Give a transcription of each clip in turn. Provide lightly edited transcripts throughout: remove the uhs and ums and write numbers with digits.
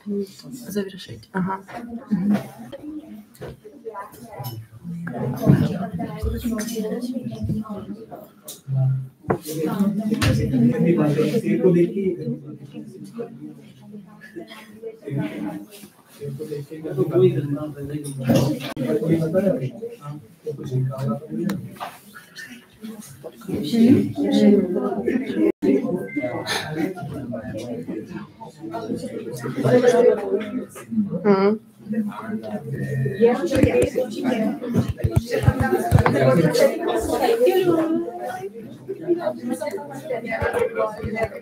Завершить. Ага.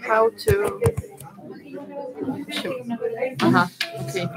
How to... Aha, okay.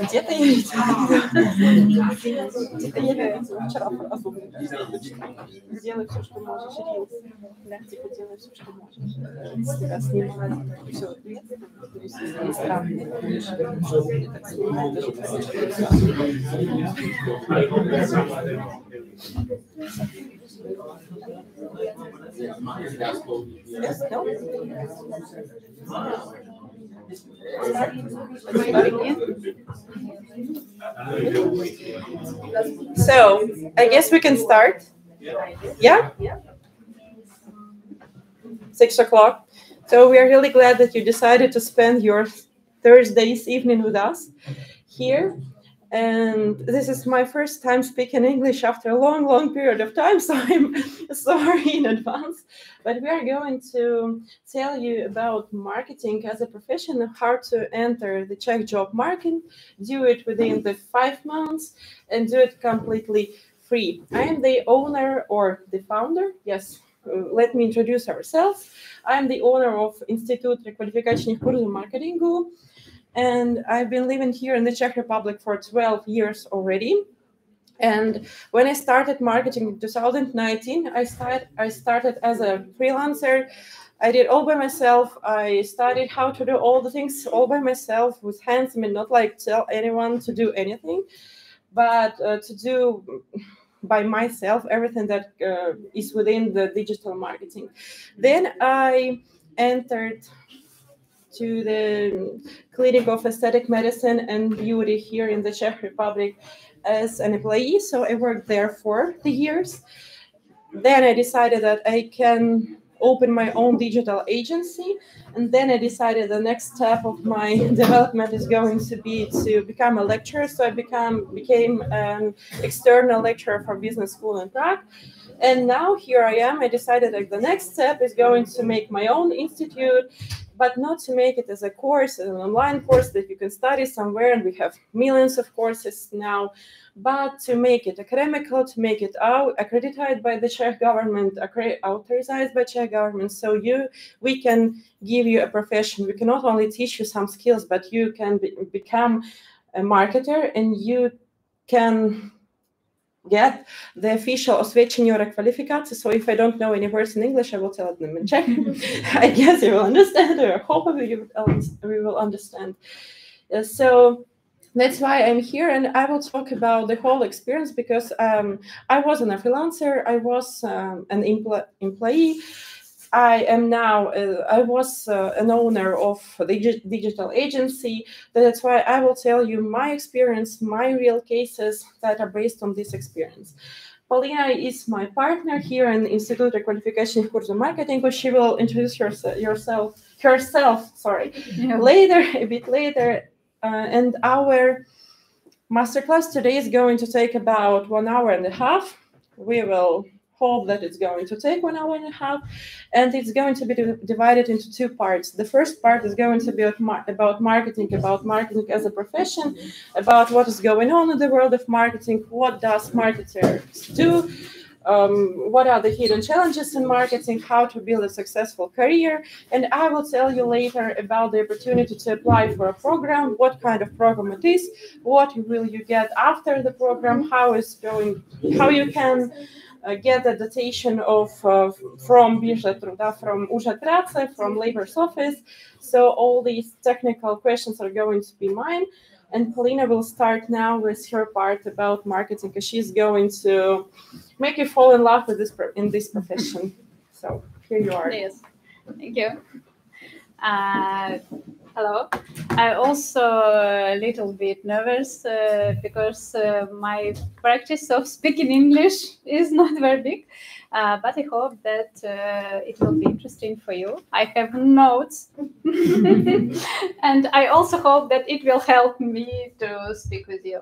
Где-то я видела вчера фразу. Делай все, что можешь, Рил. Да, типа делай все, что можешь. С тебя снимают все ответственность. Странно. Так снимают So, I guess we can start. Yeah? 6 o'clock. So we are really glad that you decided to spend your Thursday's evening with us here. And this is my first time speaking English after a long, long period of time, so I'm sorry in advance. But we are going to tell you about marketing as a profession, how to enter the Czech job market, do it within the 5 months, and do it completely free. I am the owner or the founder. Yes, let me introduce ourselves. I am the owner of Institut Rekvalifikačních kurzů marketingu. And I've been living here in the Czech Republic for 12 years already. And when I started marketing in 2019, I started as a freelancer. I did all by myself. I studied how to do all the things all by myself with hands. I mean, not like tell anyone to do anything, but to do by myself everything that is within the digital marketing. Then I entered to the Clinic of Aesthetic Medicine and Beauty here in the Czech Republic as an employee. So I worked there for 3 years. Then I decided that I can open my own digital agency. And then I decided the next step of my development is going to be to become a lecturer. So I became an external lecturer for business school in Prague. And now here I am. I decided that the next step is going to make my own institute, but not to make it as a course, an online course that you can study somewhere, and we have millions of courses now, but to make it academical, to make it accredited by the Czech government, authorized by Czech government, so we can give you a profession. We can not only teach you some skills, but you can become a marketer, and you can get the official osvědčení o rekvalifikaci. So if I don't know any words in English, I will tell them in Czech. I guess you will understand, or hopefully you will understand. So that's why I'm here, and I will talk about the whole experience, because I wasn't a freelancer. I was an employee. I am now, I was an owner of the digital agency. That's why I will tell you my experience, my real cases that are based on this experience. Paulina is my partner here in Institut Rekvalifikačních kurzů marketingu. She will introduce herself, a bit later. And our masterclass today is going to take about 1.5 hours. we will hope that it's going to take 1 hour and a half, and it's going to be divided into 2 parts. The first part is going to be about marketing as a profession, about what is going on in the world of marketing, what does marketers do, what are the hidden challenges in marketing, how to build a successful career, and I will tell you later about the opportunity to apply for a program, what kind of program it is, what will you get after the program, how you can get the dotation from Bírže Truda, from Úřad práce, from Labor's office. So all these technical questions are going to be mine. And Polina will start now with her part about marketing, because she's going to make you fall in love with this profession. So here you are. Yes, thank you. Hello. I'm also a little bit nervous because my practice of speaking English is not very big, but I hope that it will be interesting for you. I have notes, and I also hope that it will help me to speak with you.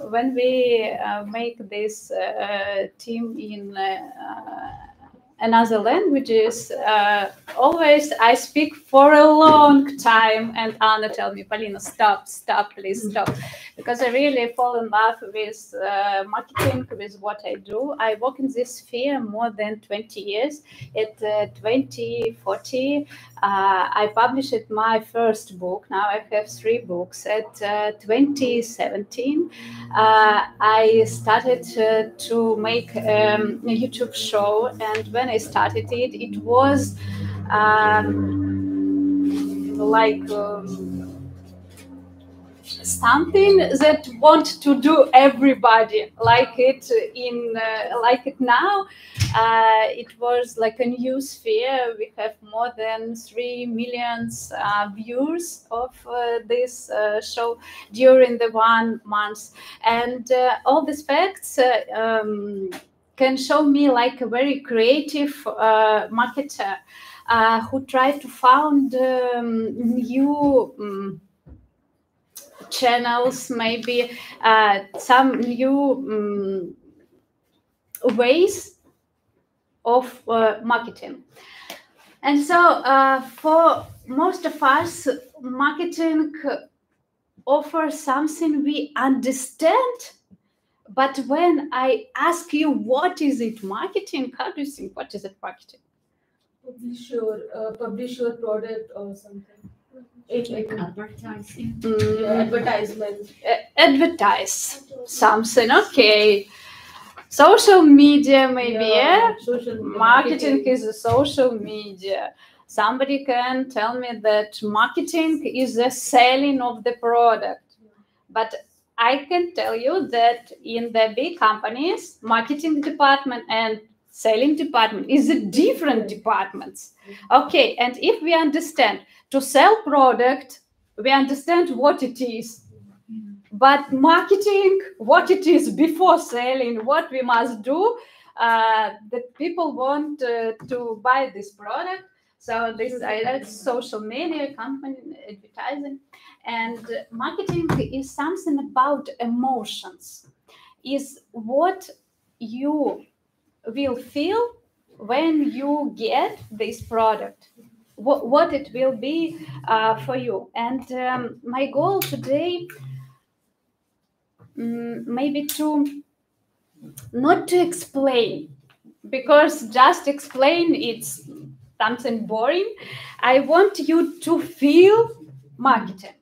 When we make this team in another languages, always I speak for a long time, and Anna tell me, Polina, stop, please stop, because I really fall in love with marketing, with what I do. I work in this sphere more than 20 years. At 2014, I published my first book. Now I have 3 books. At 2017, I started to make a YouTube show, and when I started it, it was something that want to do everybody like it now. It was like a new sphere. We have more than 3 million viewers of this show during the 1 month, and all these facts can show me like a very creative marketer who tried to found new channels, maybe some new ways of marketing. And so for most of us, marketing offers something we understand. But when I ask you, what is it marketing? How do you think, what is it marketing? Publish your product or something. It's like advertising. Advertisement. Advertise something, okay. Social media, maybe, yeah? Social Marketing is a social media. Somebody can tell me that marketing is the selling of the product. But I can tell you that in the big companies, marketing department and selling department is a different departments. Okay, and if we understand to sell product, we understand what it is. But marketing, what it is before selling, what we must do, that people want to buy this product. So this that's social media, company advertising, and marketing is something about emotions. Is what you will feel when you get this product, what it will be for you. And my goal today, maybe to not to explain, because just explain it's something boring. I want you to feel marketing.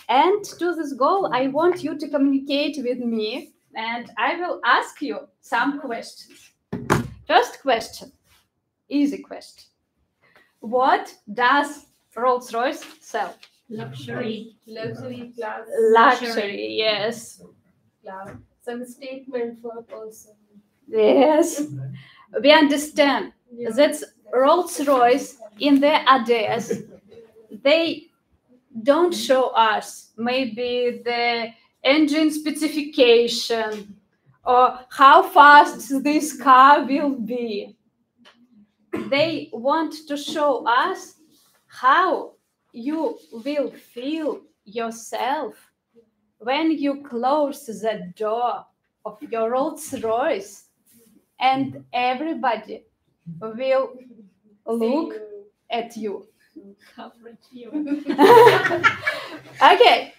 And to this goal, I want you to communicate with me, and I will ask you some questions. First question, easy question. What does Rolls-Royce sell? Luxury. Luxury class. Luxury, yes. Class. Some statement for a person. Yes. We understand that Rolls-Royce in their address, they don't show us maybe the engine specification or how fast this car will be. They want to show us how you will feel yourself when you close the door of your Rolls Royce, and everybody will look at you. Coverage you. Okay,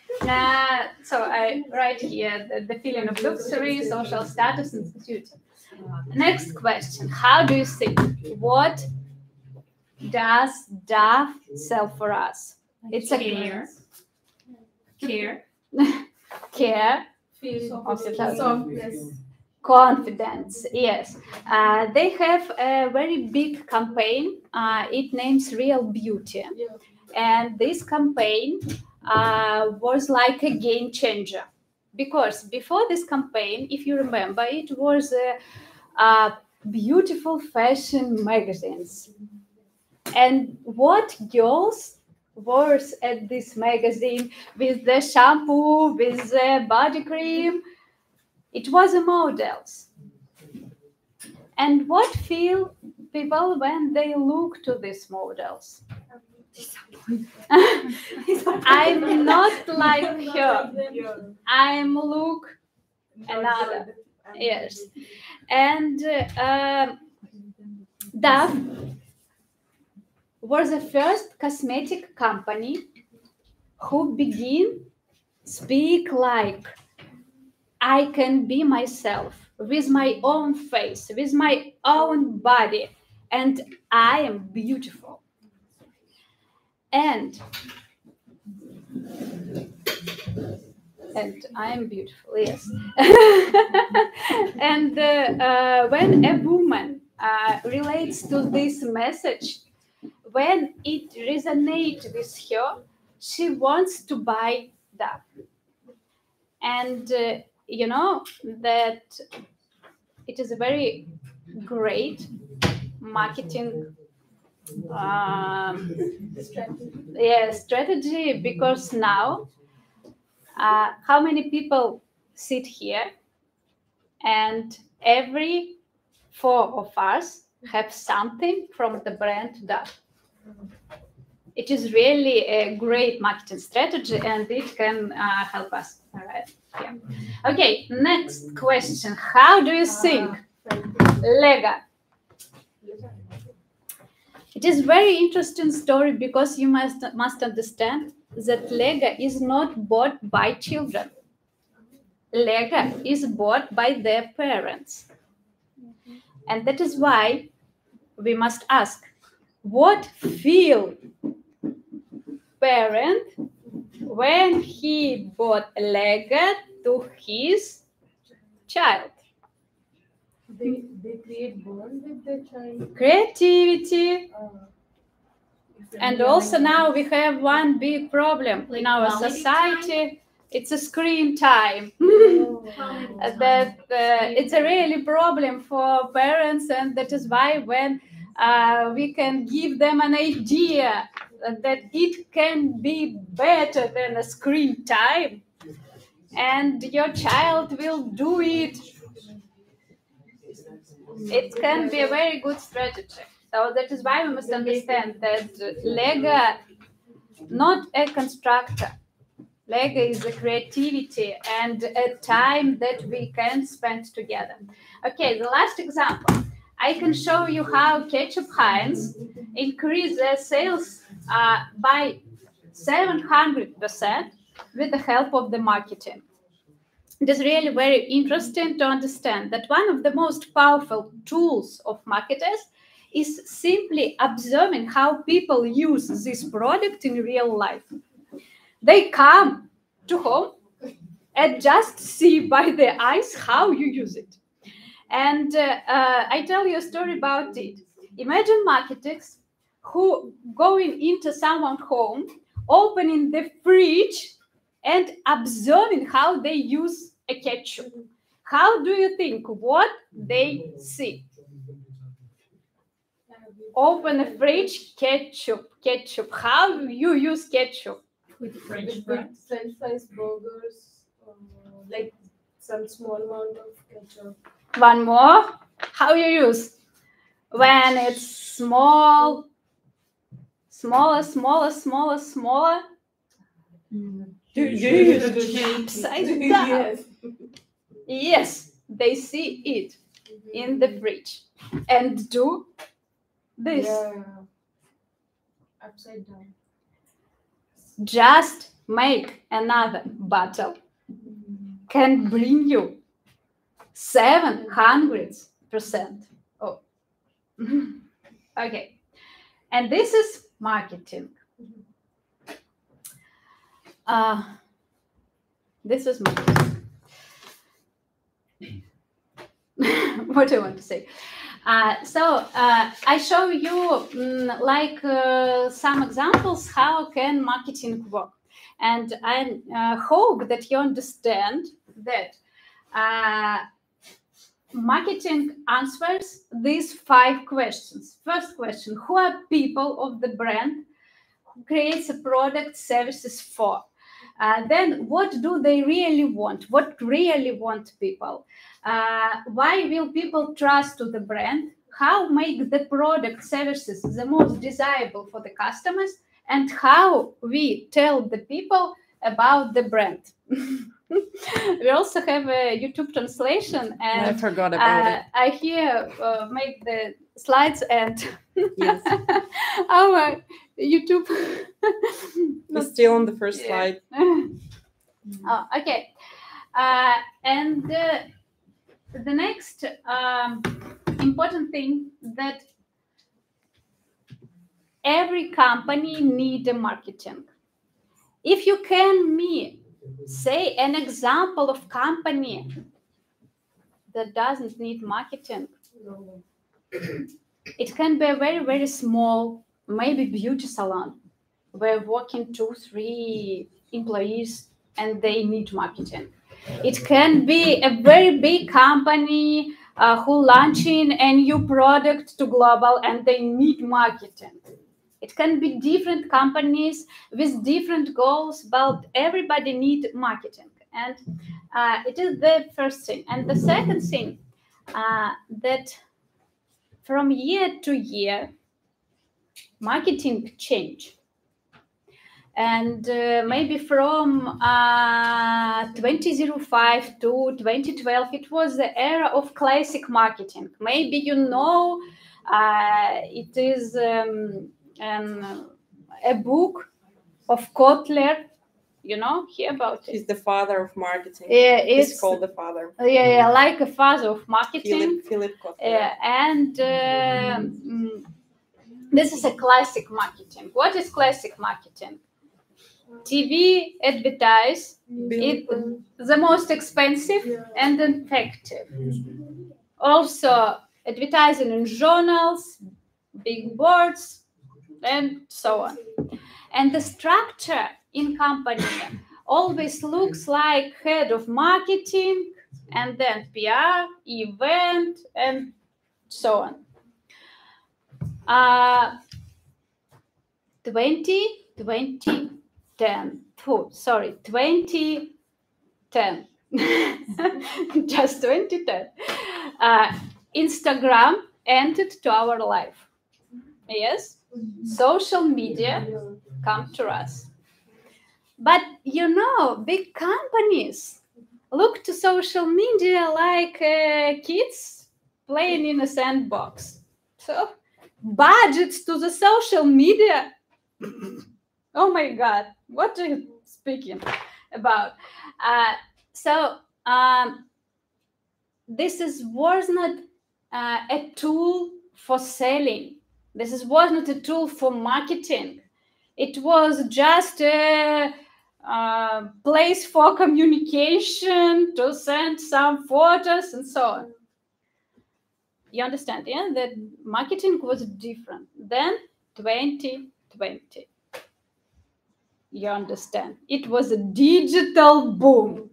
so I write here the feeling of luxury, social status, and security. Next question: how do you think? What does Dove sell for us? It's a Care. Care. care, Feel Softness. softness. confidence. Yes, they have a very big campaign. It names Real Beauty, Yeah. and this campaign was like a game changer, because before this campaign, if you remember, it was a beautiful fashion magazines, and what girls was at this magazine with the shampoo, with the body cream, it was a models. And what feel people when they look to these models? I'm not like her. I'm look another. Yes. And Dove was the first cosmetic company who began speak like, I can be myself with my own face, with my own body, and I am beautiful. And I am beautiful, yes. And when a woman relates to this message, when it resonates with her, she wants to buy that. And you know that it is a very great marketing strategy, because now how many people sit here, and every 4 of us have something from the brand Dove. It is really a great marketing strategy, and it can help us. All right. Yeah. Okay, next question. How do you think Lega? It is very interesting story, because you must understand that Lega is not bought by children. Lega is bought by their parents. And that is why we must ask, what feel parent when he bought a Lega to his child? They create bond with their child. Creativity. And also now we have one big problem in our society. It's a screen time. That it's a really problem for parents, and that is why when we can give them an idea that it can be better than a screen time, and your child will do it, it can be a very good strategy. So that is why we must understand that Lega, not a constructor. Lega is a creativity and a time that we can spend together. Okay, the last example. I can show you how Ketchup Heinz increased their sales by 700% with the help of the marketing. It is really very interesting to understand that one of the most powerful tools of marketers is simply observing how people use this product in real life. They come to home and just see by their eyes how you use it. And I tell you a story about it. Imagine marketers who going into someone's home, opening the fridge and observing how they use a ketchup. How do you think what they see? Open a fridge, ketchup. How you use ketchup? With French With fries. French fries, burgers, like some small amount of ketchup. One more. How you use? When it's smaller. Do you use chips like that? Yes. Yes. they see it in the fridge and do this. Yeah. Upside down. Just make another bottle can bring you 700%. Oh, okay. And this is marketing. This is marketing. What do I want to say? So I show you some examples how can marketing work, and I hope that you understand that marketing answers these 5 questions. First question: who are people of the brand who creates a product, services for? Then what do they really want? What really want people? Why will people trust to the brand? How make the product services the most desirable for the customers? And how we tell the people about the brand? We also have a YouTube translation, and I forgot about it. I here make the slides and Yes. our YouTube. We're still on the first slide. Oh, okay. And the next important thing that every company need a marketing. If you can say an example of company that doesn't need marketing, No. it can be a very, very small, maybe beauty salon, where working 2-3 employees and they need marketing. It can be a very big company who launching a new product to global and they need marketing. It can be different companies with different goals, but everybody need marketing. And it is the first thing. And the second thing, that from year to year, marketing change. And maybe from 2005 to 2012, it was the era of classic marketing. Maybe you know it is a book of Kotler. You know, hear about it. He's the father of marketing. Yeah, He's called the father. Yeah, like a father of marketing. Philip Kotler. And this is a classic marketing. What is classic marketing? TV advertise, it the most expensive and effective. Also advertising in journals, big boards, and so on. And the structure in company always looks like head of marketing, and then PR, event, and so on. 2010. Just 2010. Instagram entered to our life. Yes, social media come to us. But you know, big companies look to social media like kids playing in a sandbox. So budgets to the social media. Oh my God, what are you speaking about? This was not a tool for selling. This was not a tool for marketing. It was just a place for communication, to send some photos and so on. You understand, yeah? That marketing was different. Then 2020. You understand? It was a digital boom.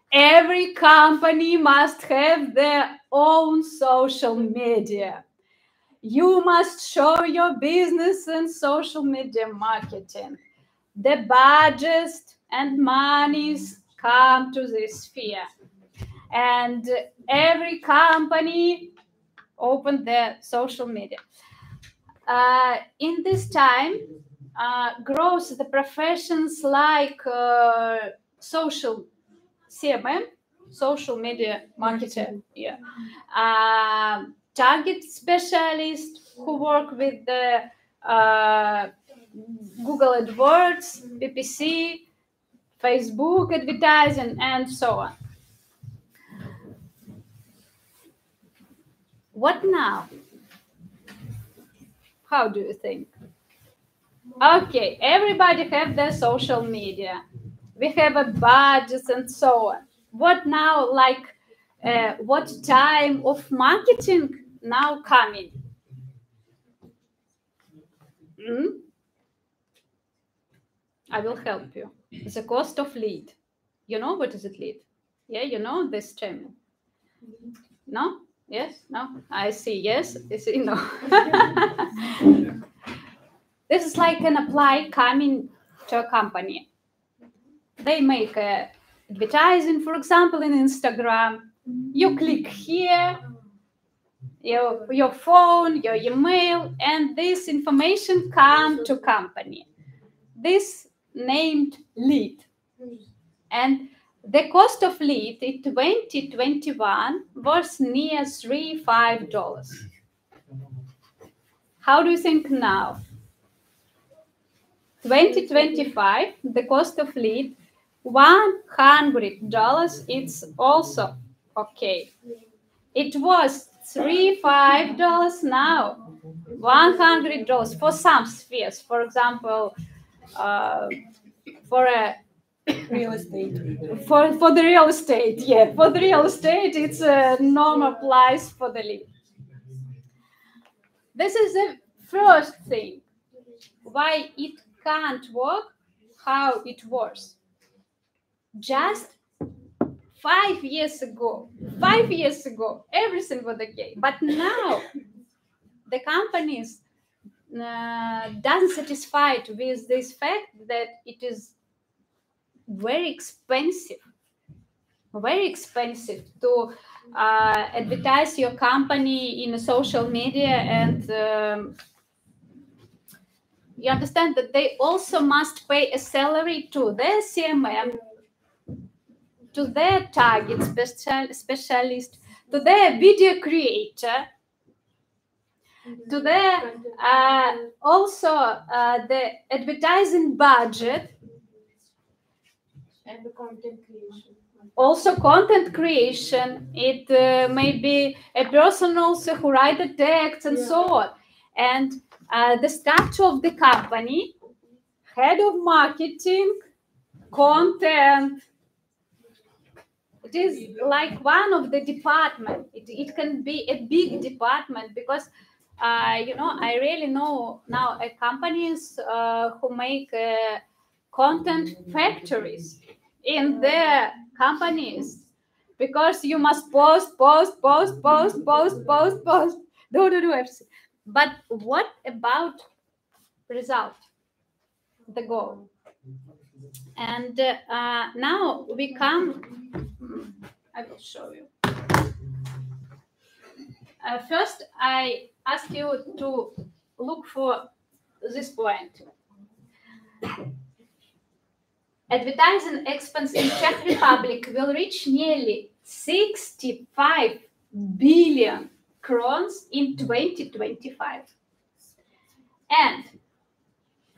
Every company must have their own social media. You must show your business in social media marketing. The budgets and monies come to this sphere. And every company opened their social media. In this time, grows the professions like social CMM, social media marketer. Yeah. Target specialist who work with the Google AdWords, PPC, Facebook advertising, and so on. What now? How do you think? Okay, everybody have their social media. We have a budget and so on. What now, like, what time of marketing now coming? I will help you. The cost of lead. You know what is it, lead? Yeah, you know this term. No? Yes? No? I see yes. I see no. This is like an apply coming to a company. They make advertising, for example, in Instagram. You click here, your phone, your email, and this information come to company. This named lead. And the cost of lead in 2021 was near $3-5. How do you think now? 2025, the cost of lead, $100. It's also okay. It was $3-5 now. $100 for some spheres. For example, for a Real estate. for the real estate, yeah. For the real estate, it's a normal price for the lead. This is the first thing. Why it can't work, how it was. Just 5 years ago, everything was okay. But now, the companies doesn't satisfied with this fact that it is very expensive to advertise your company in social media, and you understand that they also must pay a salary to their CMM, to their target specialist, to their video creator, to their also the advertising budget, and the content creation. also content creation. It may be a person also who write the text and so on. And the structure of the company, head of marketing, content, it is like one of the department. It can be a big department because I really know now companies who make content factories in their companies, because you must post, do everything. But what about result, the goal? And now we come, I will show you. First, I ask you to look for this point. Advertising expense in Czech Republic will reach nearly 65 billion crowns in 2025. And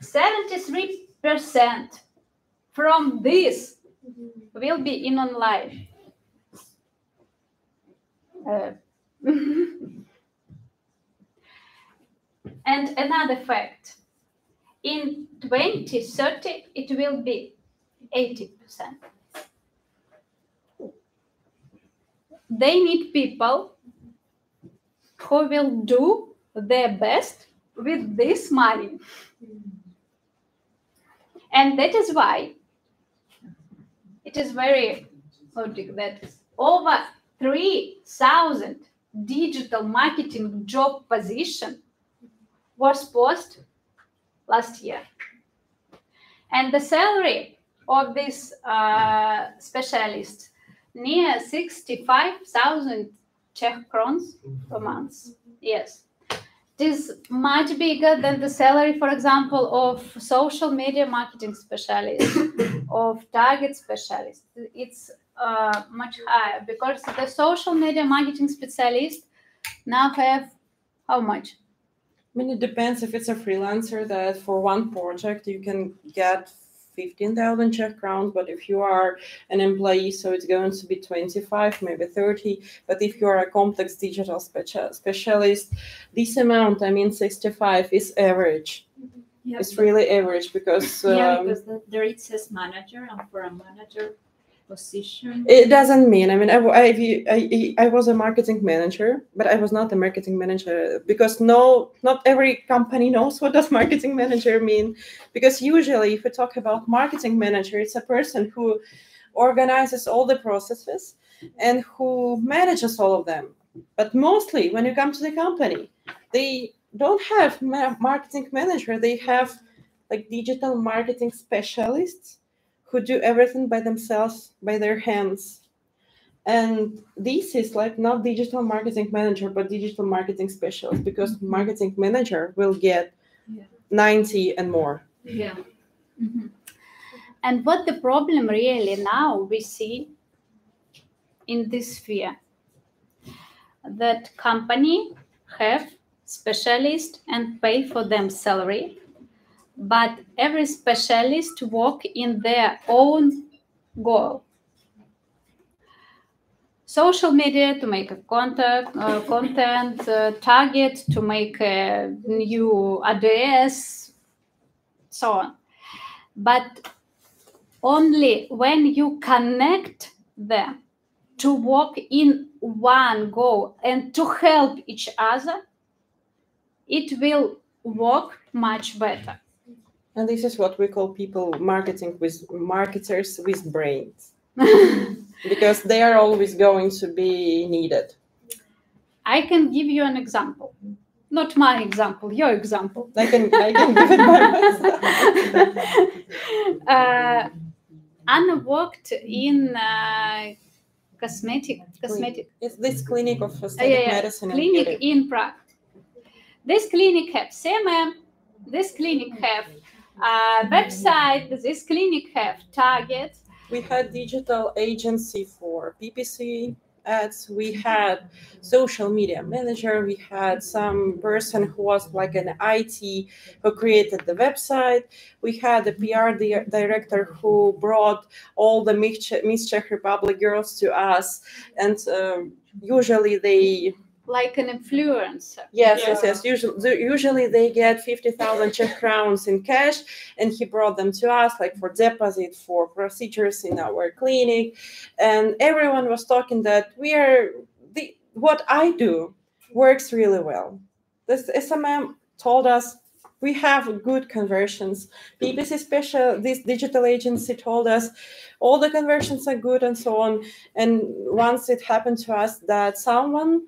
73% from this will be in online. And another fact, in 2030, it will be 80%. They need people who will do their best with this money. And that is why it is very logical that over 3,000 digital marketing job position was posted last year. And the salary of this specialist, near 65,000 Czech crowns per month. Yes. It is much bigger than the salary, for example, of social media marketing specialist, of target specialist. It's much higher, because the social media marketing specialist now have how much? I mean, it depends if it's a freelancer that for one project you can get 15,000 Czech crowns, but if you are an employee, so it's going to be 25, maybe 30. But if you are a complex digital specialist, this amount, I mean, 65 is average. Yeah, It's really average because because there it says manager, and for a manager position. it doesn't mean. I mean, I was a marketing manager, but I was not a marketing manager because not every company knows what does marketing manager mean. Because usually, if we talk about marketing manager, it's a person who organizes all the processes and who manages all of them. But mostly, when you come to the company, they don't have marketing manager. They have like digital marketing specialists who do everything by themselves, by their hands. And this is like not digital marketing manager, but digital marketing specialist, because marketing manager will get 90 and more. Yeah. And what the problem really now we see in this sphere, that company have specialists and pay for them salary, but every specialist work in their own goal. Social media to make a content, target to make a new address, so on. But only when you connect them to work in one goal and to help each other, it will work much better. And this is what we call people marketers with brains. Because they are always going to be needed. I can give you an example. Not my example, your example. I can give it by myself. Anna worked in cosmetic. It's this clinic of aesthetic medicine. Clinic and beauty. in Prague. This clinic have CMM. This clinic have website. This clinic have target. We had digital agency for PPC ads. We had social media manager. We had some person who was like an IT who created the website. We had a PR director who brought all the Miss Czech Republic girls to us. And usually they... Like an influencer. Yes. Usually they get 50,000 Czech crowns in cash, and he brought them to us, like for deposit, for procedures in our clinic, and everyone was talking that what I do works really well. This SMM told us we have good conversions. PPC special, this digital agency told us all the conversions are good and so on. And once it happened to us that someone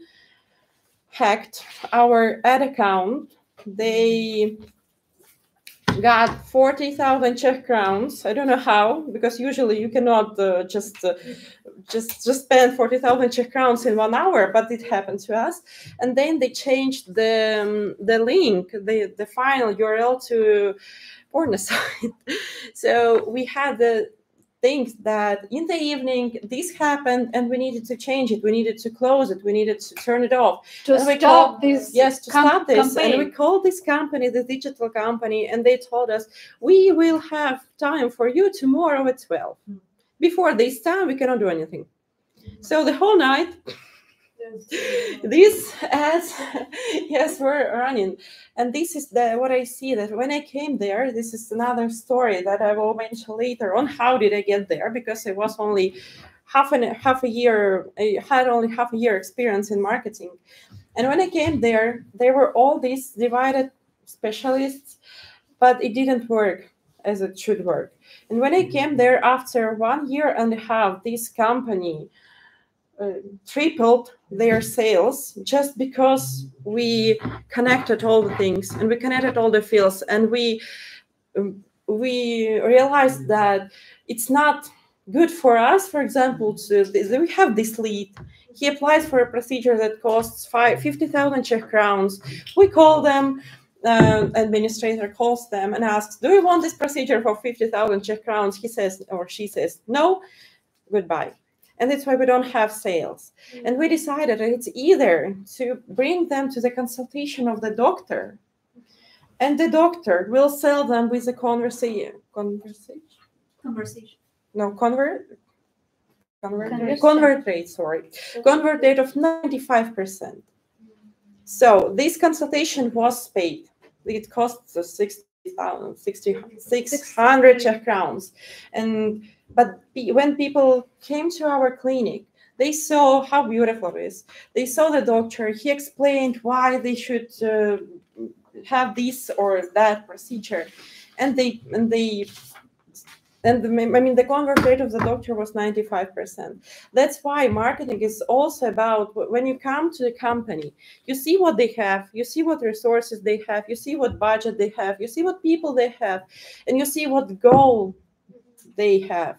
hacked our ad account, they got 40,000 Czech crowns. I don't know how, because usually you cannot just spend 40,000 Czech crowns in 1 hour, but it happened to us. And then they changed the link, the final URL to porn site. So we had the things that in the evening this happened and we needed to change it, we needed to close it, we needed to turn it off to stop this. Stop this. And we called this company, the digital company, and they told us we will have time for you tomorrow at 12. Before this time we cannot do anything. So the whole night these ads were running. And this is what I see, that when I came there, this is another story that I will mention later on. How did I get there? Because it was only half a year. I had only half a year experience in marketing. And when I came there were all these divided specialists, but it didn't work as it should work. And when I came there after 1 year and a half, this company tripled their sales just because we connected all the things and we connected all the fields, and we realized that it's not good for us. For example, we have this lead. He applies for a procedure that costs 50,000 Czech crowns. We call them. Administrator calls them and asks, "Do you want this procedure for 50,000 Czech crowns?" He says, or she says, "No, goodbye." And that's why we don't have sales. And we decided that it's either to bring them to the consultation of the doctor, and the doctor will sell them with a convert rate of 95%. So this consultation was paid. It costs 600 Czech crowns. But when people came to our clinic, they saw how beautiful it is. They saw the doctor. He explained why they should have this or that procedure, and the convert rate of the doctor was 95%. That's why marketing is also about, when you come to the company, you see what they have, you see what resources they have, you see what budget they have, you see what people they have, and you see what goal they have.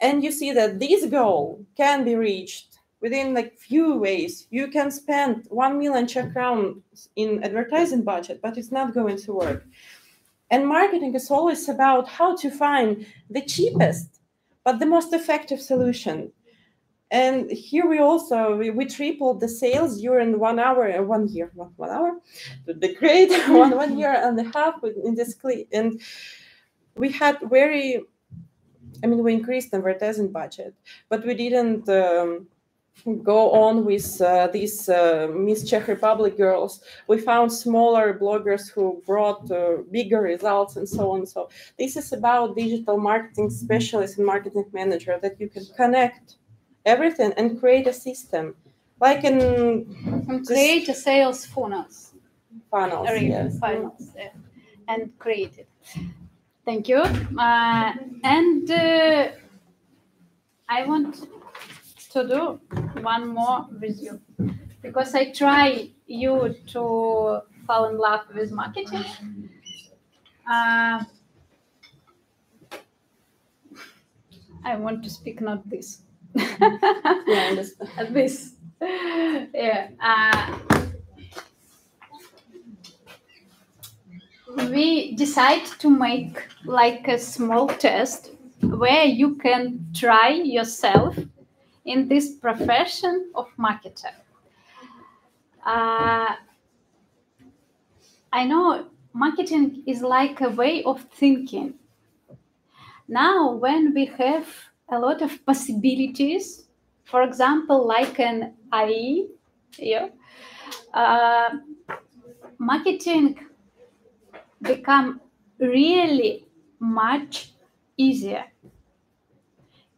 And you see that this goal can be reached within like few ways. You can spend 1 million Czech crowns in advertising budget, but it's not going to work. And marketing is always about how to find the cheapest, but the most effective solution. And here we tripled the sales during 1 year, not 1 hour, the great one year and a half in this clinic. And we had we increased the advertising budget, but we didn't go on with these Miss Czech Republic girls. We found smaller bloggers who brought bigger results and so on. So this is about digital marketing specialist and marketing manager, that you can connect everything and create a system, like create a sales funnels, yes. And create it. Thank you. And I want to do one more with you, because I try you to fall in love with marketing. I want to speak not this. Yeah, I understand. This. Yeah. We decide to make like a small test where you can try yourself in this profession of marketer. I know marketing is like a way of thinking. Now, when we have a lot of possibilities, for example, like an AI, marketing become really much easier,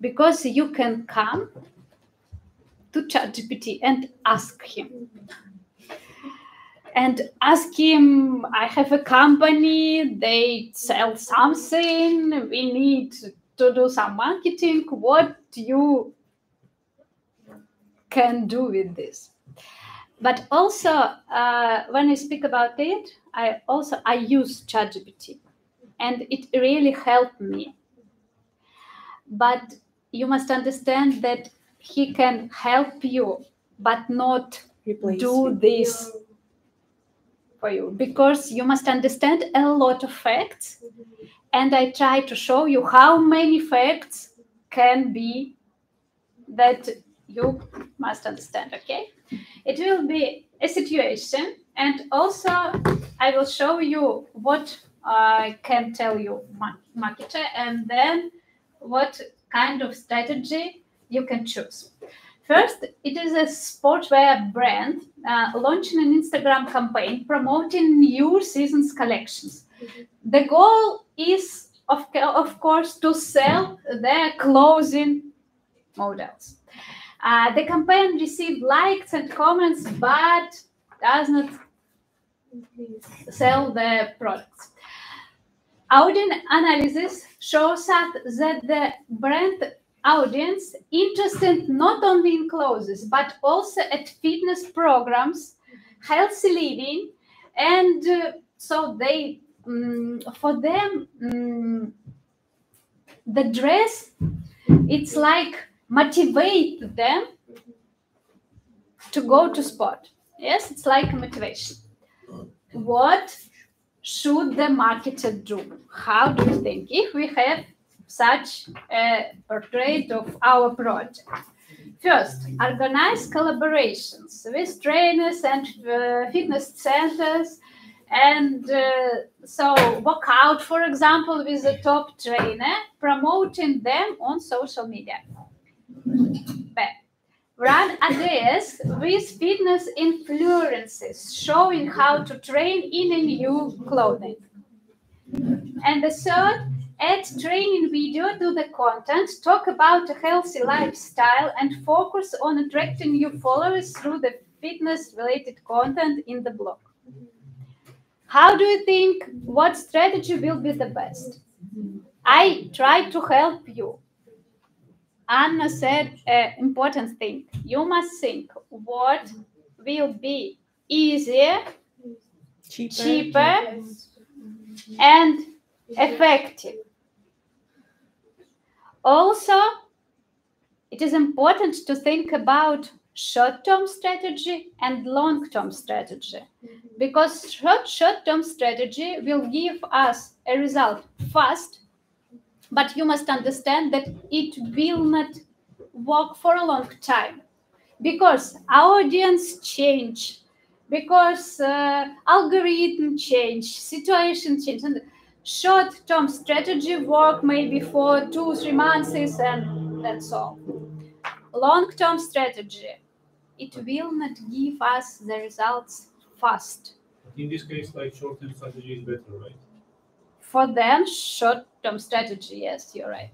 because you can come to ChatGPT and ask him. I have a company, they sell something, we need to do some marketing, what you can do with this. But also, when I speak about it, I use ChatGPT, and it really helped me. But you must understand that he can help you, but not do this for you, because you must understand a lot of facts. And I try to show you how many facts can be that you must understand, okay? It will be a situation, and also I will show you what I can tell you, marketer, and then what kind of strategy you can choose. First, it is a sportswear brand launching an Instagram campaign promoting new season's collections. The goal is, of course, to sell their clothing models. The campaign received likes and comments, but does not sell the products. Audience analysis shows us that the brand audience interested not only in clothes, but also at fitness programs, healthy living, and so they, for them, the dress, it's like motivate them to go to sport. Yes, it's like a motivation. What should the marketer do? How do you think, if we have such a portrait of our project? First, organize collaborations with trainers and fitness centers, and so work out, for example, with a top trainer, promoting them on social media. B. Run ads with fitness influencers, showing how to train in a new clothing. And the third, add training video to the content, talk about a healthy lifestyle, and focus on attracting new followers through the fitness-related content in the blog. How do you think, what strategy will be the best? I try to help you. Anna said an important thing. You must think what will be easier, cheaper and effective. Also, it is important to think about short-term strategy and long-term strategy, because short-term strategy will give us a result fast, but you must understand that it will not work for a long time, because our audience change, because algorithm change, situation change, and short-term strategy work maybe for 2-3 months, and that's all. Long-term strategy, it will not give us the results fast. In this case, like short-term strategy is better, right? For them, short-term strategy, yes, you're right.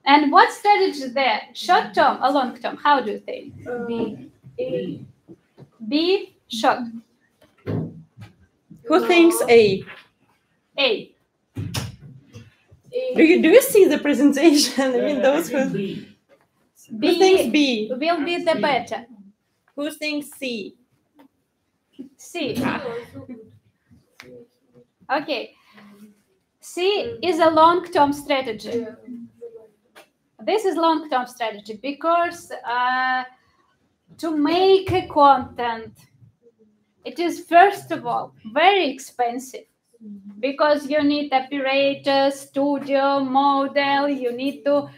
And what strategy there? Short-term or long-term? How do you think? A. B, short. Who thinks A? A. Do you see the presentation? I mean, those who thinks B? Will be the better. Who thinks C? C. Okay. C is a long-term strategy. This is long-term strategy because to make a content, it is first of all very expensive, because you need operator, studio, model, you need to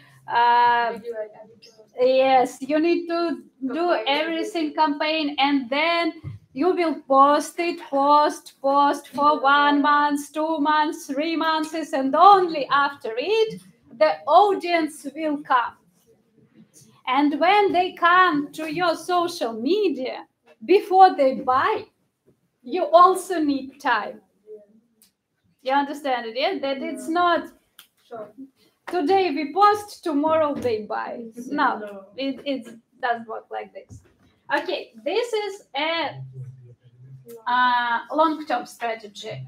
yes, you need to do everything campaign, and then you will post for 1 month, 2 months, 3 months, and only after it the audience will come. And when they come to your social media, before they buy, you also need time. You understand it, yeah? That it's not today we post, tomorrow they buy. No, it doesn't work like this. Okay, this is a long-term strategy.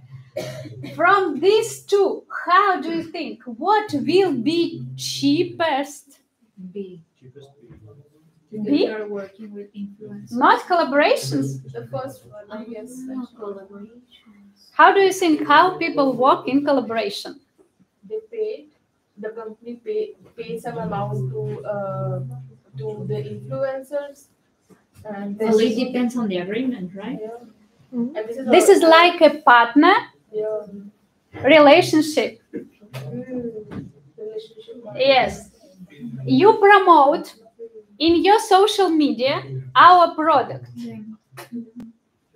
From these two, how do you think, what will be cheapest? B. Cheapest B? We are working with influencers. Not collaborations. The first one, I guess. Collaborations. How do you think how people work in collaboration? They pay. The company pay some amount to the influencers, and Well, it depends on the agreement, right? And This is like a partner relationship. Relationship. Yes. You promote in your social media our product.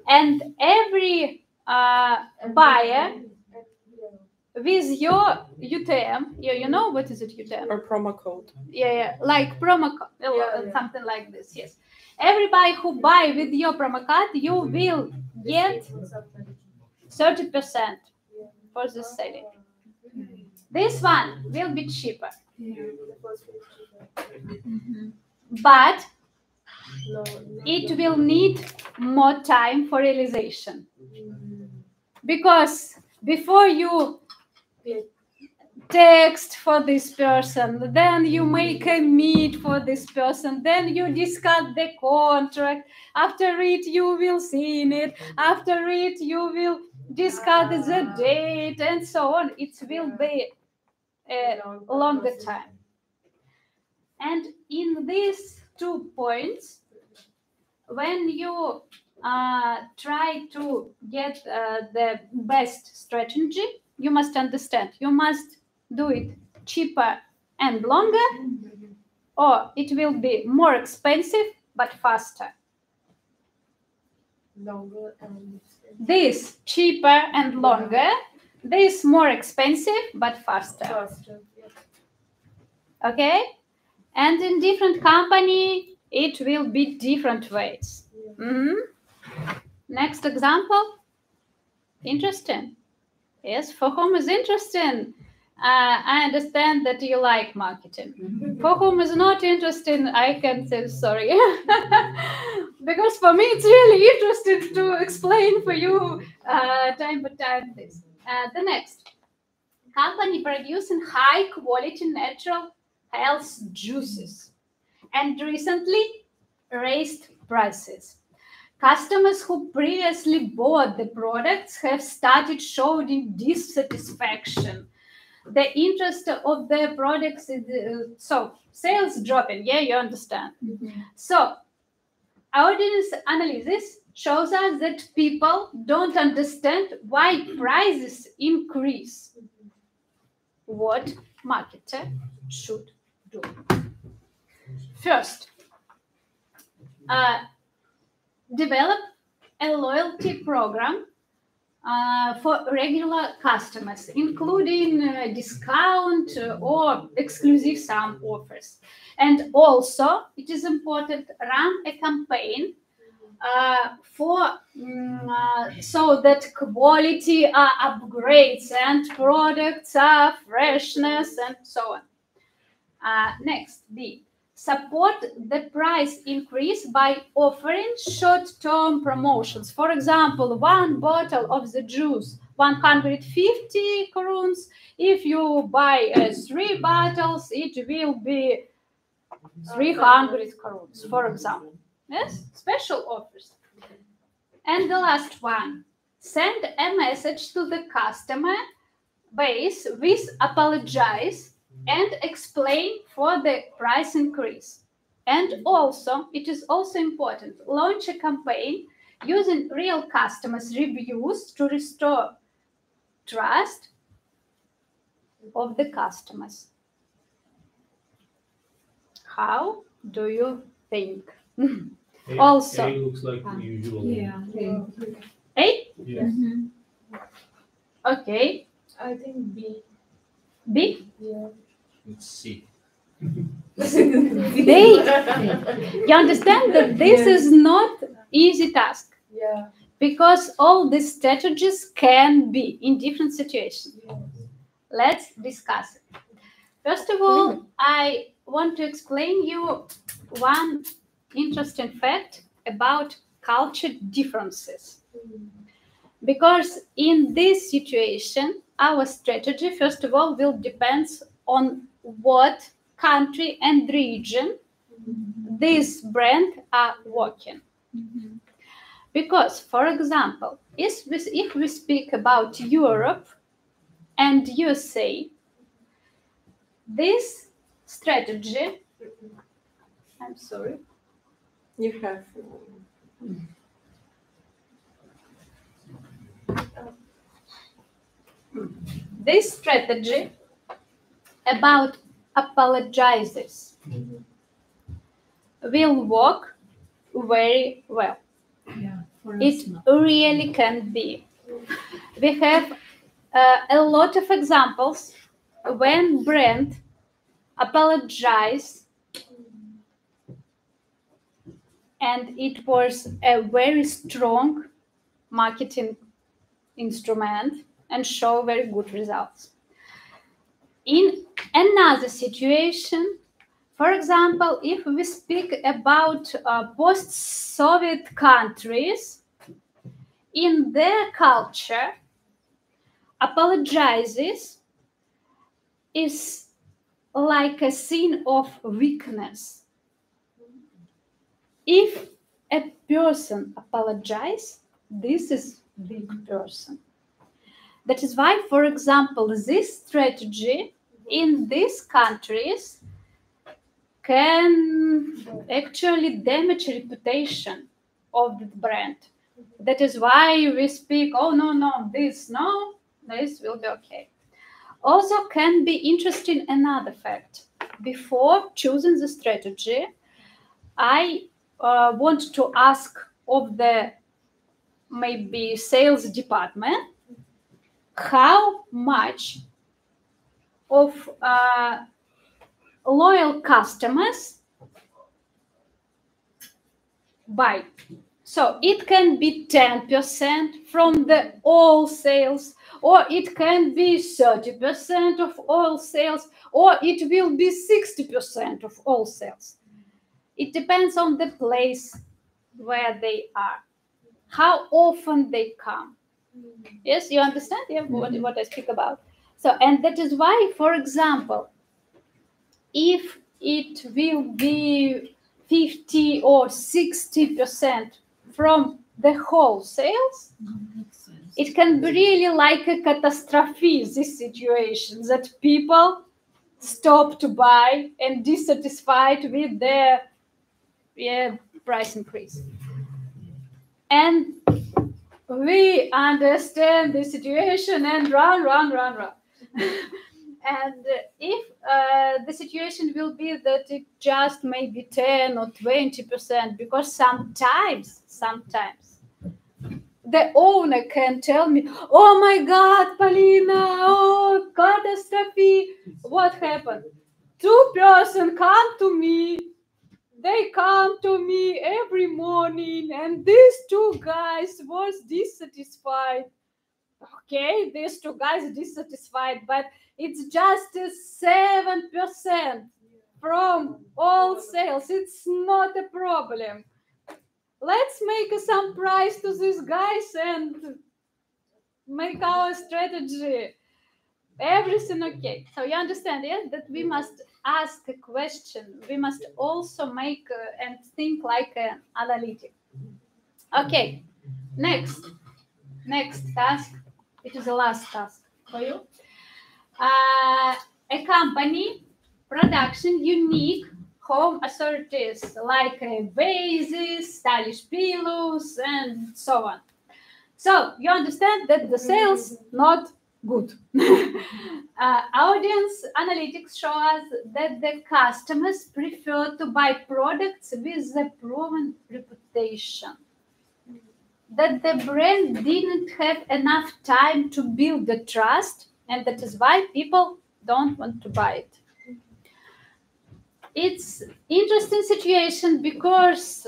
And every buyer with your UTM, you know what is it, UTM? Or promo code. Yeah, like promo code, something like this, yes. Everybody who buy with your promo code, you will get 30% for the selling. This one will be cheaper. But it will need more time for realization. Because before you text for this person, then you make a meet for this person, then you discuss the contract. After it, you will see it. After it, you will discuss the date and so on. It will be a longer time. And in these 2 points, when you try to get the best strategy, you must understand, you must do it cheaper and longer, or it will be more expensive but faster. Longer and This cheaper and longer. This more expensive but faster. faster. Yeah. Okay? And in different company, it will be different ways. Yeah. Mhm. Next example. Interesting. Yes, for whom is interesting? I understand that you like marketing. For whom is not interesting, I can say sorry. Because for me, it's really interesting to explain for you time by time this. The next. Company producing high quality natural health juices and recently raised prices. Customers who previously bought the products have started showing dissatisfaction. The interest of the products is so sales dropping. Yeah, you understand. So audience analysis shows us that people don't understand why prices increase. What marketer should do? First, develop a loyalty program for regular customers, including discount or exclusive some offers. And also, it is important to run a campaign so that quality upgrades and products are freshness and so on. Next, B. Support the price increase by offering short-term promotions. For example, one bottle of the juice, 150 crowns. If you buy 3 bottles, it will be 300 crowns, for example. Yes, special offers. And the last one, send a message to the customer base with apologize and explain for the price increase. And also, it is also important, launch a campaign using real customers' reviews to restore trust of the customers. How do you think? Also, A looks like usual. Yeah. A? Yes. Okay. I think B. B? Yeah. It's C. They, you understand that this is not easy task Yeah. because all these strategies can be in different situations. Let's discuss it. First of all, I want to explain you one interesting fact about culture differences. Because in this situation, our strategy, first of all, will depend on what country and region this brand are working. Because, for example, if we speak about Europe and USA, this strategy, I'm sorry, You have. this strategy about apologizes will work very well. Yeah. For us, It no. really can be. We have a lot of examples when brand apologize and it was a very strong marketing instrument and show very good results. In another situation, for example, if we speak about post-Soviet countries, in their culture, apologizes is like a sign of weakness. If a person apologizes, this is weak person. That is why, for example, this strategy in these countries can actually damage reputation of the brand. That is why we speak, oh, no, this will be okay. Also can be interesting another fact. before choosing the strategy, I want to ask of the maybe sales department how much of loyal customers buy. So it can be 10% from the all sales, or it can be 30% of all sales, or it will be 60% of all sales. It depends on the place where they are, how often they come. Yes, you understand? Yeah, what I speak about. So, and that is why, for example, if it will be 50 or 60% from the whole sales, it can be really like a catastrophe, this situation, that people stop to buy and dissatisfied with their price increase. And we understand the situation and run. And if the situation will be that it just maybe 10 or 20%, because sometimes the owner can tell me, oh my God, Polina, oh, catastrophe. What happened? 2 persons come to me. They come to me every morning, and these 2 guys was dissatisfied. Okay, these 2 guys dissatisfied, but it's just 7% from all sales. It's not a problem. Let's make some price to these guys and make our strategy. Everything okay. So you understand, yes, that we must ask a question. We must also make and think like an analytic. Okay, next task. It is the last task for you. A company production unique home accessories like vases, stylish pillows, and so on. So you understand that the sales not good. Audience analytics show us that the customers prefer to buy products with a proven reputation, that the brand didn't have enough time to build the trust, and that is why people don't want to buy it. It's interesting situation because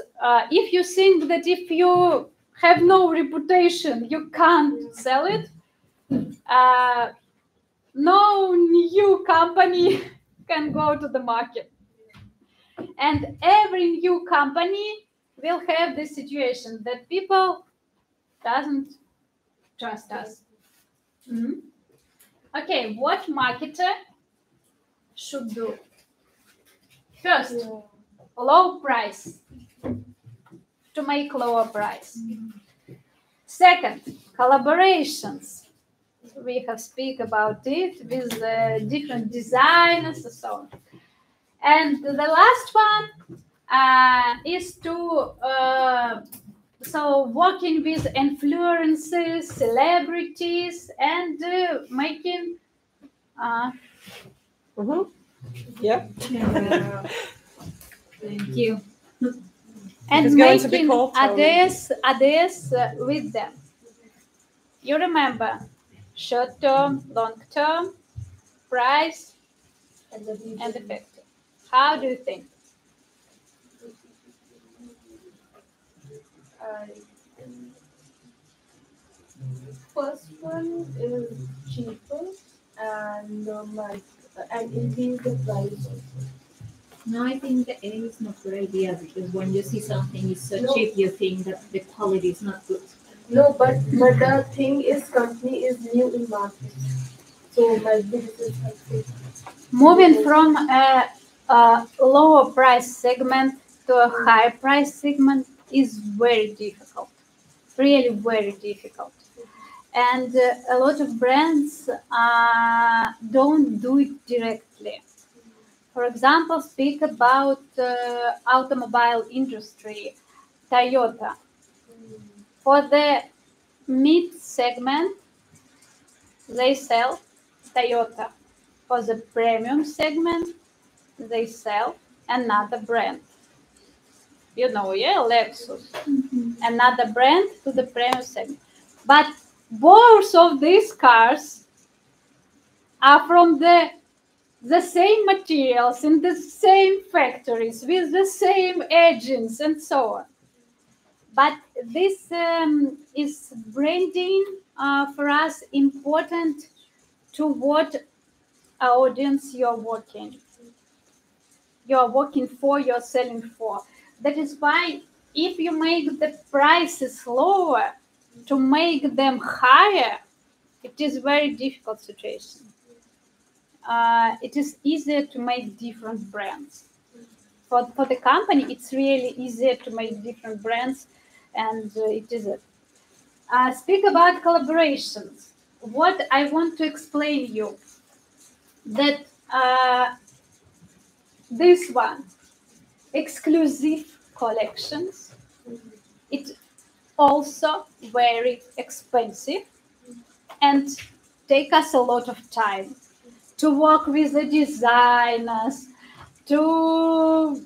if you think that if you have no reputation, you can't sell it, no new company can go to the market. And every new company will have this situation that people doesn't trust us. Okay, what marketer should do? First, low price, to make lower price. Second, collaborations. We have speak about it with different designers and so on. And the last one is to working with influencers, celebrities, and making. Yeah. Thank you. And making others with them. You remember short term, long term, price, and effective. How do you think? First one is cheaper and increase the price also. No, I think the A is not a good idea because when you see something is so cheap, you think that the quality is not good. No, but the thing is, company is new in market, so my business is helpful. Moving from a lower price segment to a higher price segment is very difficult, really very difficult. And a lot of brands don't do it directly. For example, speak about automobile industry, Toyota. For the mid segment, they sell Toyota. For the premium segment, they sell another brand. You know, yeah, Lexus, another brand to the premium segment. But both of these cars are from the same materials in the same factories with the same engines and so on. But this is branding for us important to what audience you're working. You're working for, you're selling for. That is why if you make the prices lower to make them higher, it is very difficult situation. It is easier to make different brands. For the company, it's really easier to make different brands, and it is it. Speak about collaborations. What I want to explain you that this one, exclusive collections, it's also very expensive and take us a lot of time to work with the designers, to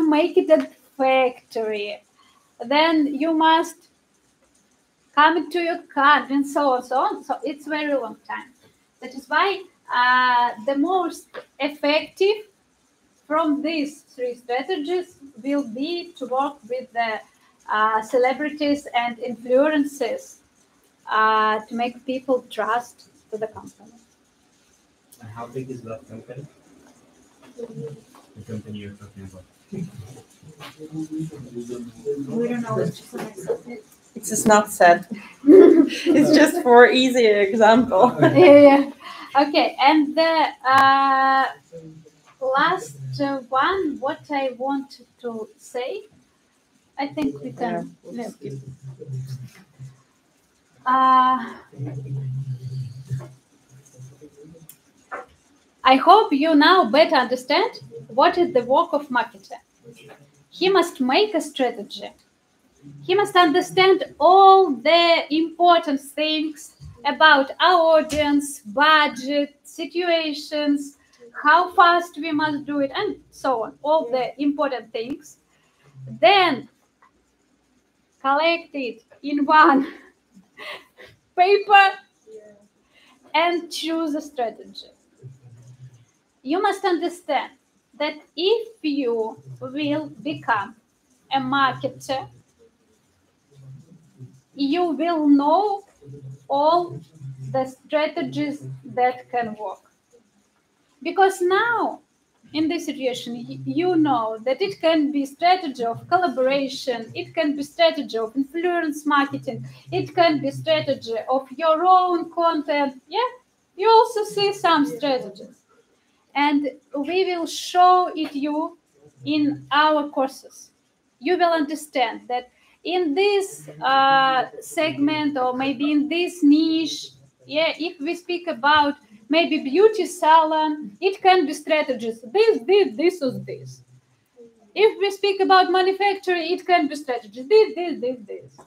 make it at factory. Then you must come to your country and so on, so on. So it's very long time. That is why the most effective from these three strategies will be to work with the celebrities and influencers to make people trust to the company. And how big is that company? The company you're talking about. We don't know. It's just an example. It's just not said. It's just for easy example. Yeah. Okay, and the last one, what I want to say, I think we can. Yeah. I hope you now better understand what is the work of marketer. He must make a strategy. He must understand all the important things about our audience, budget, situations, how fast we must do it, and so on. All the important things. Then collect it in one paper and choose a strategy. You must understand that if you will become a marketer, you will know all the strategies that can work. Because now, in this situation, you know that it can be strategy of collaboration, it can be strategy of influence marketing, it can be strategy of your own content. Yeah, you also see some strategies. And we will show it you in our courses. You will understand that in this segment or maybe in this niche, yeah, if we speak about maybe beauty salon, it can be strategies. This or this. If we speak about manufacturing, it can be strategies. This.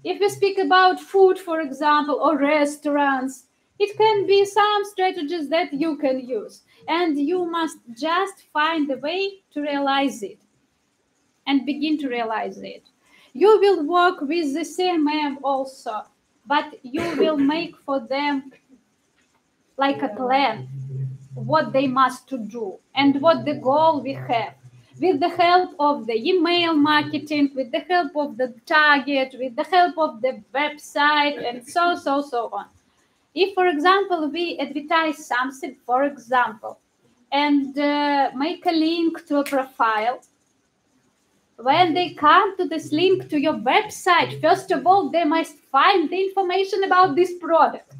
If we speak about food, for example, or restaurants, it can be some strategies that you can use. And you must just find a way to realize it and begin to realize it. You will work with the CMM also, but you will make for them like a plan, what they must to do and what the goal we have. With the help of the email marketing, with the help of the target, with the help of the website, and so on. If, for example, we advertise something, for example, and make a link to a profile, when they come to this link to your website, first of all, they must find the information about this product.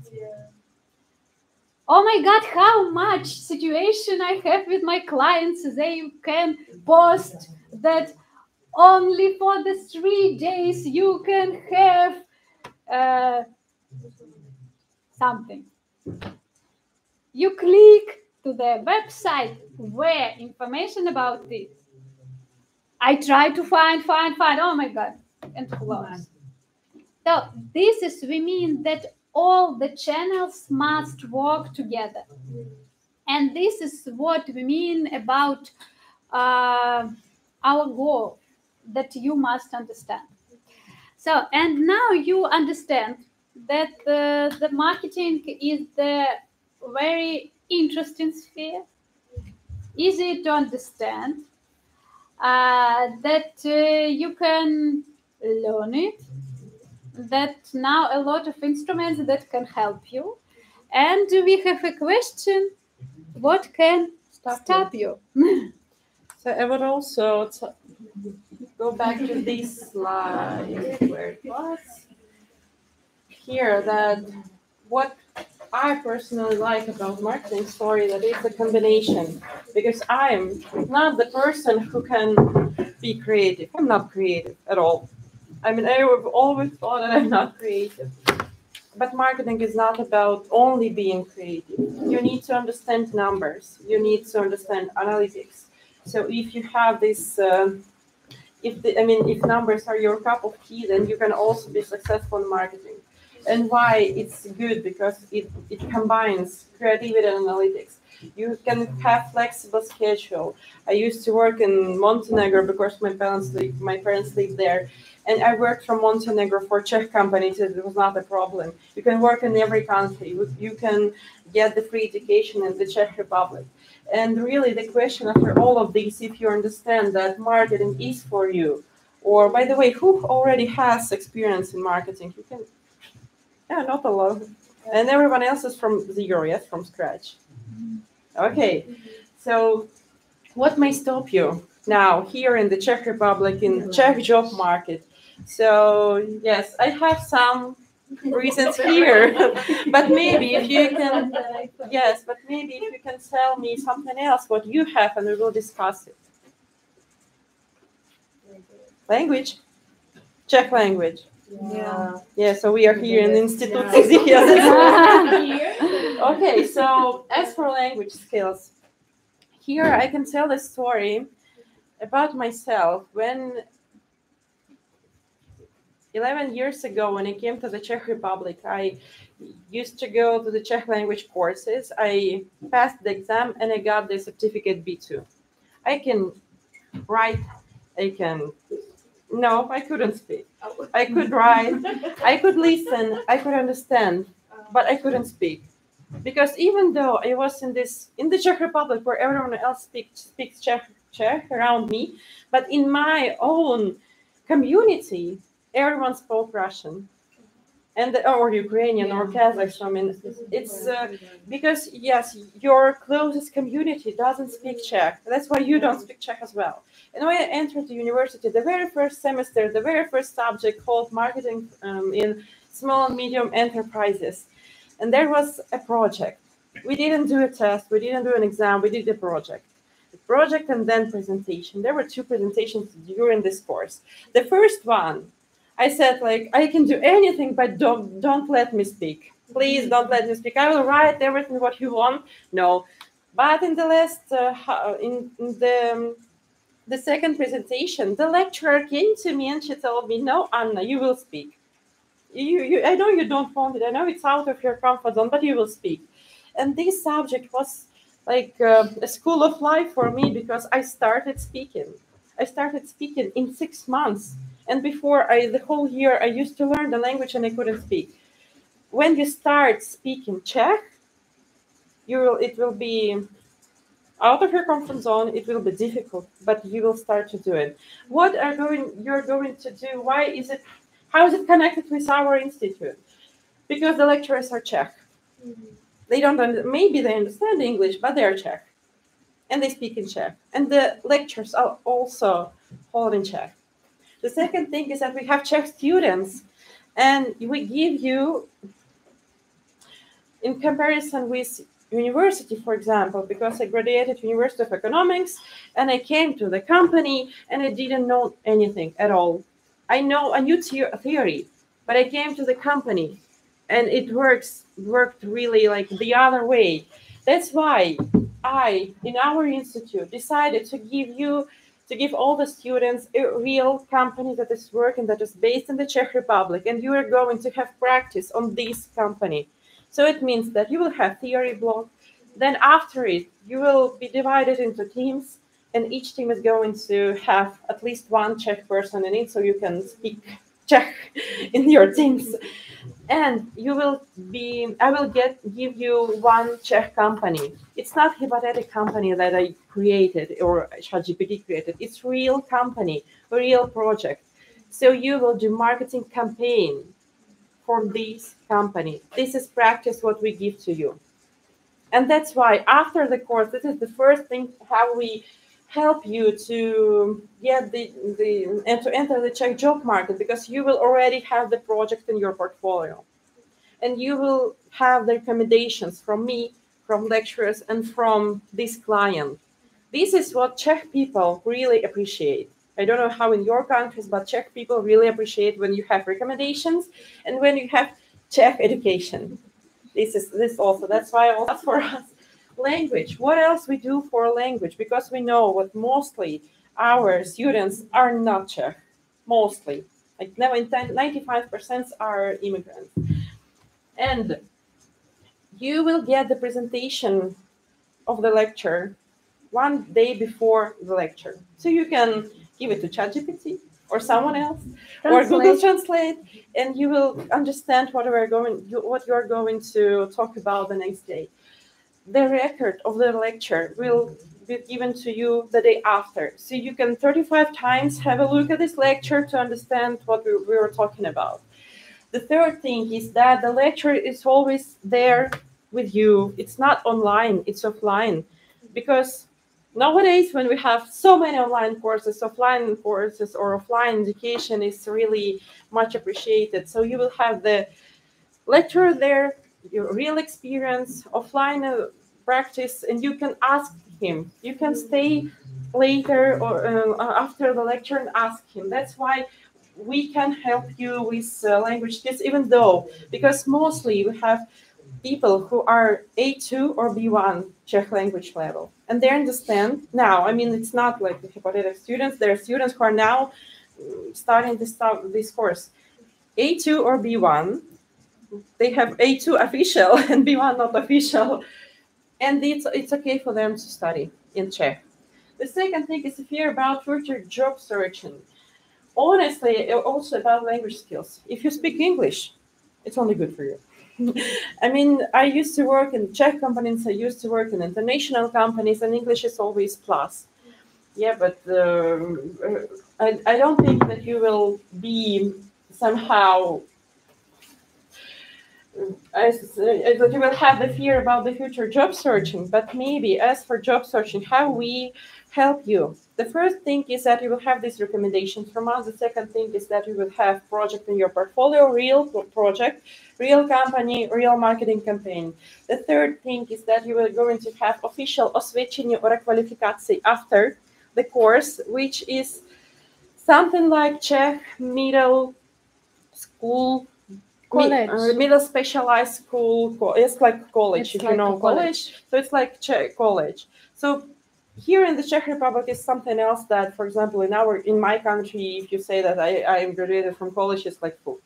Oh my God, how much situation I have with my clients. They can post that only for the 3 days you can have something. You click to the website where information about this. I try to find, oh my God, and close. So this is, we mean that all the channels must work together. And this is what we mean about our goal that you must understand. So, and now you understand that the marketing is the very interesting sphere, easy to understand, that you can learn it, that now a lot of instruments that can help you. And we have a question, what can stop you? So I would also go back to this slide where it was here, that what I personally like about marketing story, that it's a combination, because I'm not the person who can be creative. I'm not creative at all. I mean, I have always thought that I'm not creative. But marketing is not about only being creative. You need to understand numbers. You need to understand analytics. So if you have this, if numbers are your cup of tea, then you can also be successful in marketing. And why it's good? Because it combines creativity and analytics. You can have flexible schedule. I used to work in Montenegro because my parents live there. And I worked from Montenegro for Czech companies. It was not a problem. You can work in every country. You can get the free education in the Czech Republic. And really the question after all of these, if you understand that marketing is for you, or by the way, who already has experience in marketing? You can, not a lot. And everyone else is from zero, yes, from scratch. Okay, so what may stop you now here in the Czech Republic, in Czech job market? So yes, I have some reasons here, but maybe if you can, maybe if you can tell me something else, what you have, and we will discuss it. Language, Czech language. Yeah. So we are here in Institut. Okay, so as for language skills, here I can tell a story about myself. When 11 years ago, when I came to the Czech Republic, I used to go to the Czech language courses. I passed the exam and I got the certificate B2. I can write, I couldn't speak. I could write, I could listen, I could understand, but I couldn't speak. Because even though I was in the Czech Republic where everyone else speaks Czech around me, but in my own community, everyone spoke Russian, or Ukrainian or Kazakh. So I mean, it's because yes, your closest community doesn't speak Czech. That's why you don't speak Czech as well. And when I entered the university, the very first semester, the very first subject called marketing in small and medium enterprises, and there was a project. We didn't do a test. We didn't do an exam. We did a project. Project and then presentation. There were 2 presentations during this course. The first one, I said, like, I can do anything, but don't let me speak. Please don't let me speak. I will write everything what you want. No. But in the last, the second presentation, the lecturer came to me and she told me, no, Anna, you will speak. I know you don't want it. I know it's out of your comfort zone, but you will speak. And this subject was like a school of life for me, because I started speaking. I started speaking in 6 months. And before the whole year, I used to learn the language and I couldn't speak. When you start speaking Czech, it will be out of your comfort zone. It will be difficult, but you will start to do it. What you're going to do? How is it connected with our institute? Because the lecturers are Czech. They maybe they understand English, but they are Czech. And they speak in Czech. And the lectures are also held in Czech. The second thing is that we have Czech students, and we give you, in comparison with university, for example, because I graduated University of Economics, and I came to the company, and I didn't know anything at all. I knew theory, but I came to the company, and it worked really like the other way. That's why in our institute, decided to give all the students a real company that is working, that is based in the Czech Republic, and you are going to have practice on this company. So it means that you will have theory block, Then after it, you will be divided into teams, and each team is going to have at least one Czech person in it, so you can speak Czech in your teams. And I will give you one Czech company. It's not hypothetical company that I created or ChatGPT created. It's real company, a real project. So you will do marketing campaign for this company. This is practice what we give to you. And that's why after the course, this is the first thing how we help you to get and to enter the Czech job market, because you will already have the project in your portfolio. And you will have the recommendations from me, from lecturers, and from this client. This is what Czech people really appreciate. I don't know how in your countries, but Czech people really appreciate when you have recommendations and when you have Czech education. This also. That's why also for us language. What else we do for language? Because we know what mostly our students are not Czech. Mostly. Like 95% are immigrants. And you will get the presentation of the lecture one day before the lecture. So you can give it to ChatGPT or someone else or Google Translate, and you will understand what you are going to talk about the next day. The record of the lecture will be given to you the day after. So you can 35 times have a look at this lecture to understand what we were talking about. The third thing is that the lecture is always there with you. It's not online, it's offline. Because nowadays, when we have so many online courses, offline courses or offline education is really much appreciated. So you will have the lecturer there, your real experience, offline practice, and you can ask him. You can stay later or after the lecture and ask him. That's why we can help you with language skills, even though, because mostly we have people who are A2 or B1 Czech language level, and they understand now. I mean, it's not like the hypothetical students. There are students who are now starting this course. A2 or B1, they have A2 official and B1 not official, and it's okay for them to study in Czech. The second thing is if you're about future job searching. Honestly, also about language skills. If you speak English, it's only good for you. I mean, I used to work in Czech companies, I used to work in international companies, and English is always plus. Yeah, but I don't think that you will be somehow, that you will have the fear about the future job searching, but maybe as for job searching, how we help you. The first thing is that you will have these recommendations from us. The second thing is that you will have project in your portfolio, real project, real company, real marketing campaign. The third thing is that you are going to have official osvědčení o rekvalifikaci after the course, which is something like Czech middle school, College. middle specialized school. It's like college, It's if like you know a college. So it's like Czech college. So here in the Czech Republic is something else that, for example, in my country, if you say that I am graduated from college, it's like food.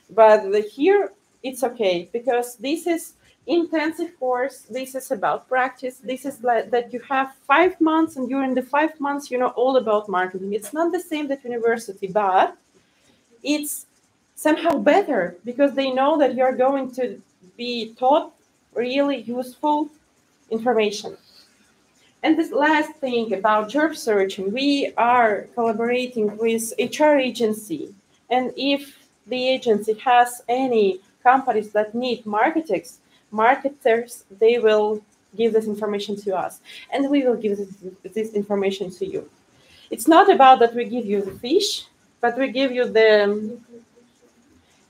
But here it's okay, because this is intensive course. This is about practice. This is like that you have 5 months, and during the 5 months, you know all about marketing. It's not the same that university, but it's somehow better because they know that you're going to be taught really useful information. And this last thing about job searching, we are collaborating with HR agency. And if the agency has any companies that need marketers, they will give this information to us. And we will give this information to you. It's not about that we give you the fish, but we give you the...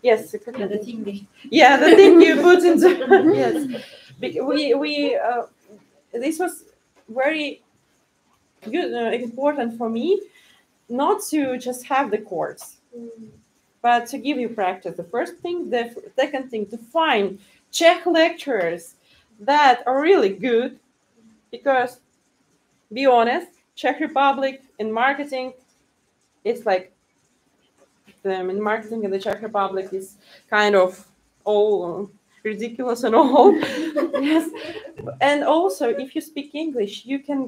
Yes. The thing Yeah, the thing you put into... Yes. This was very important for me, not to just have the course, but to give you practice. The first thing, the second thing, to find Czech lecturers that are really good, because, be honest, Czech Republic in marketing, it's like in marketing in the Czech Republic is kind of all ridiculous and all. Yes. And also, if you speak English, you can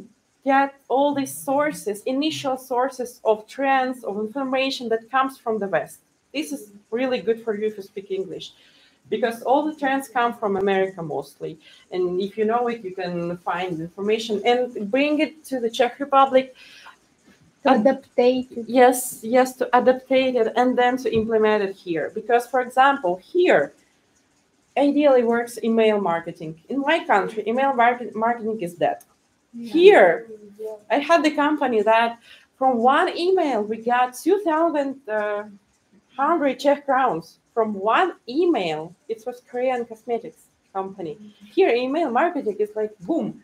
get all these sources, initial sources of trends, of information that comes from the West. This is really good for you if you speak English, because all the trends come from America mostly. And if you know it, you can find information and bring it to the Czech Republic. To adaptate it. Yes, to adaptate it and then to implement it here. Because, for example, here, ideally works email marketing. In my country, email marketing is dead. Yeah. Here, I had the company that from one email, we got 2,100 Czech crowns. From one email, it was Korean cosmetics company. Here, email marketing is like, boom.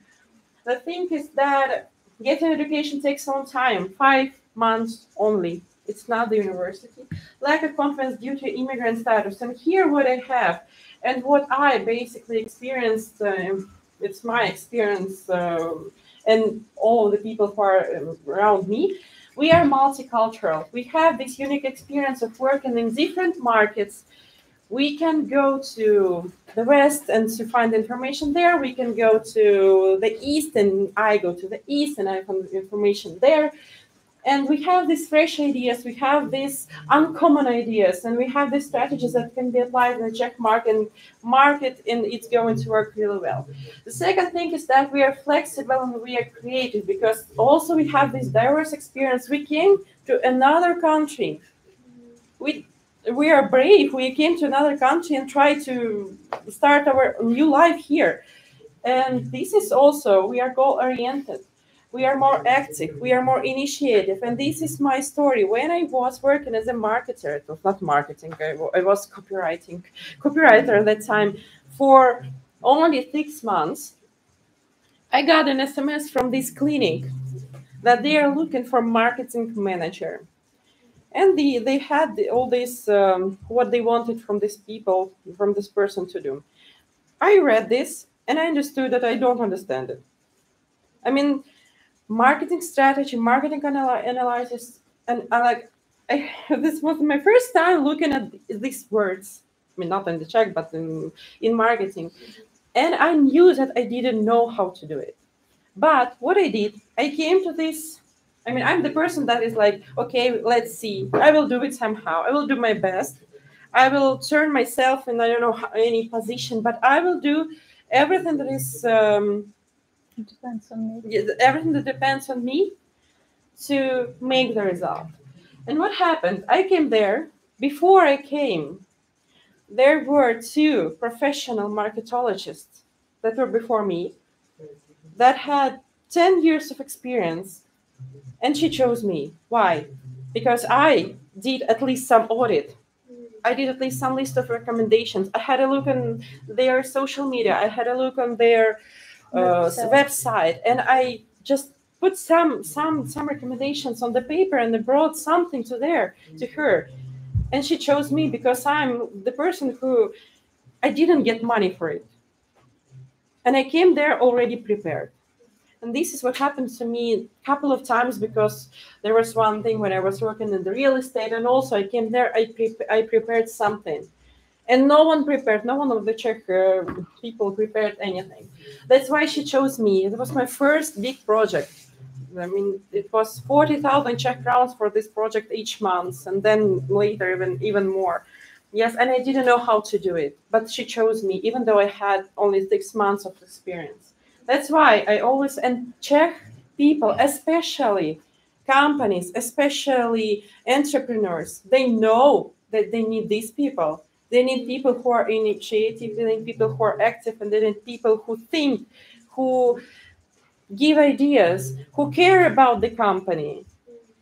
The thing is that getting education takes a long time, 5 months only. It's not the university. Lack of confidence due to immigrant status. And here what I have and what I basically experienced, it's my experience and all the people who are around me, we are multicultural. We have this unique experience of working in different markets. We can go to the West and to find information there. We can go to the East and I go to the East and I find information there. And we have these fresh ideas, we have these uncommon ideas, and we have these strategies that can be applied in the Czech market, and it's going to work really well. The second thing is that we are flexible and we are creative, because also we have this diverse experience. We came to another country. We are brave. We came to another country and try to start our new life here. And this is also, we are goal-oriented. We are more active, we are more initiative, and this is my story. When I was working as a marketer, it was not marketing, I was copywriter at that time, for only 6 months, I got an SMS from this clinic that they are looking for marketing manager. And they had all this, what they wanted from these people, from this person to do. I read this and I understood that I don't understand it. I mean, marketing strategy, marketing analysis, and this was my first time looking at these words. I mean, not in the Czech, but in marketing. And I knew that I didn't know how to do it. But what I did, I came to this. I mean, I'm the person that is like, okay, let's see. I will do it somehow. I will do my best. I will turn myself in, I don't know, any position, but I will do everything that is... It depends on me. Everything that depends on me to make the result. And what happened? I came there. Before I came, there were 2 professional marketologists that were before me that had 10 years of experience, and she chose me. Why? Because I did at least some audit. I did at least some list of recommendations. I had a look on their social media. I had a look on their website, and I just put some recommendations on the paper, and I brought something to her, and she chose me because I'm the person who I didn't get money for it, and I came there already prepared. And this is what happened to me a couple of times, because there was one thing when I was working in the real estate, and also I came there, I prepared something. And no one of the Czech people prepared anything. That's why she chose me. It was my first big project. I mean, it was 40,000 Czech crowns for this project each month, and then later even more. Yes, and I didn't know how to do it, but she chose me, even though I had only 6 months of experience. That's why I always, and Czech people, especially companies, especially entrepreneurs, they know that they need these people. They need people who are initiative, they need people who are active, and they need people who think, who give ideas, who care about the company.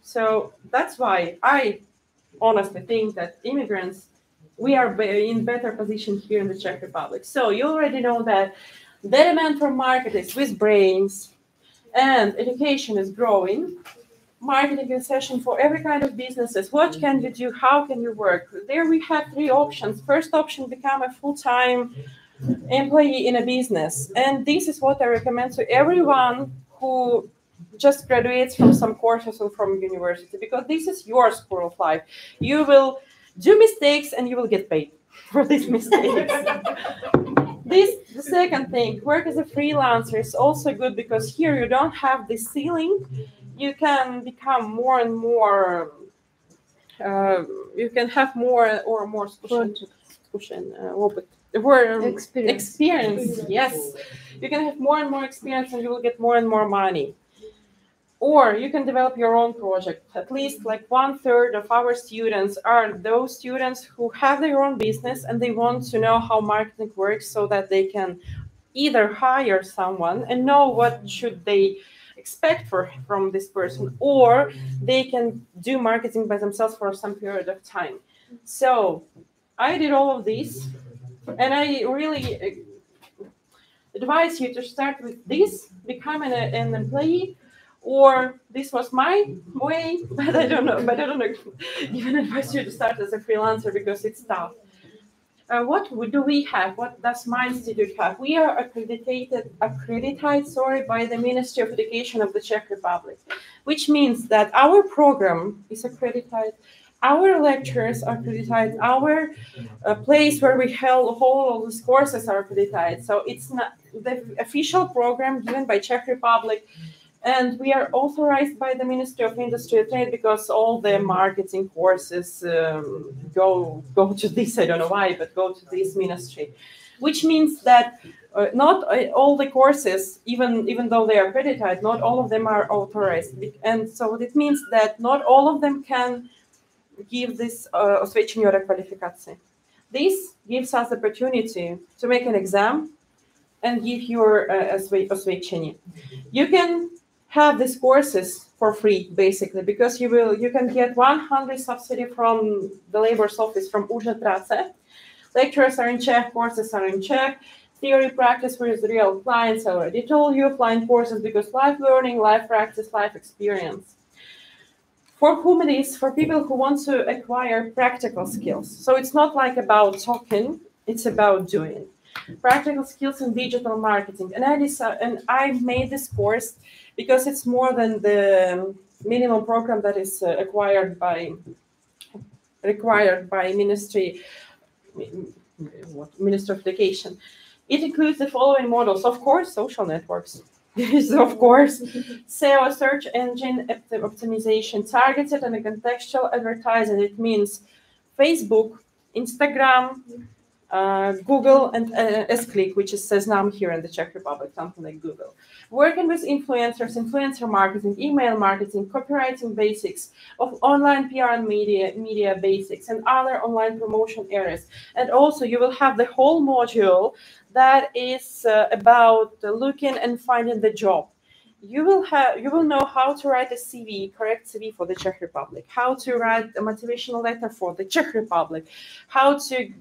So that's why I honestly think that immigrants, we are in better position here in the Czech Republic. So you already know that the demand for marketers with brains and education is growing. Marketing is session for every kind of businesses. What can you do? How can you work? There we have 3 options. First option, become a full-time employee in a business. And this is what I recommend to everyone who just graduates from some courses or from university, because this is your school of life. You will do mistakes and you will get paid. for these mistakes. The second thing, work as a freelancer is also good because here you don't have this ceiling. You can become more and more. You can have more or more experience. Yes, you can have more and more experience, and you will get more and more money. Or you can develop your own project. At least like 1/3 of our students are those students who have their own business and they want to know how marketing works so that they can either hire someone and know what should they expect from this person, or they can do marketing by themselves for some period of time. So I did all of these, and I really advise you to start with this, become an employee. Or this was my way, but I don't know. But I don't even advise you to start as a freelancer because it's tough. What do we have? What does my institute have? We are accredited by the Ministry of Education of the Czech Republic, which means that our program is accredited, our lectures are accredited, our place where we hold all these courses are accredited. So it's not the official program given by Czech Republic. And we are authorized by the Ministry of Industry and Trade because all the marketing courses go to this. I don't know why, but go to this ministry, which means that not all the courses, even though they are accredited, not all of them are authorized. And so it means that not all of them can give this osvědčení qualification. This gives us the opportunity to make an exam and give your osvědčení. You can have these courses for free, basically, because you can get 100 subsidy from the labor's office, from Úřad, práce. Lectures are in Czech, courses are in Czech. Theory practice with real clients, I already told you, applying courses because life learning, life practice, life experience. For whom it is, for people who want to acquire practical skills. So it's not like about talking, it's about doing. Practical skills in digital marketing. And I made this course because it's more than the minimum program that is required by Ministry of Education. It includes the following models, of course, social networks. This is, of course, SEO, search engine optimization, targeted and contextual advertising. It means Facebook, Instagram, Google, and S-Click, which is Seznam here in the Czech Republic, something like Google. Working with influencers, influencer marketing, email marketing, copywriting basics, of online PR and media basics, and other online promotion areas. And also you will have the whole module that is about looking and finding the job. You will know how to write a CV, correct CV for the Czech Republic, how to write a motivational letter for the Czech Republic, how to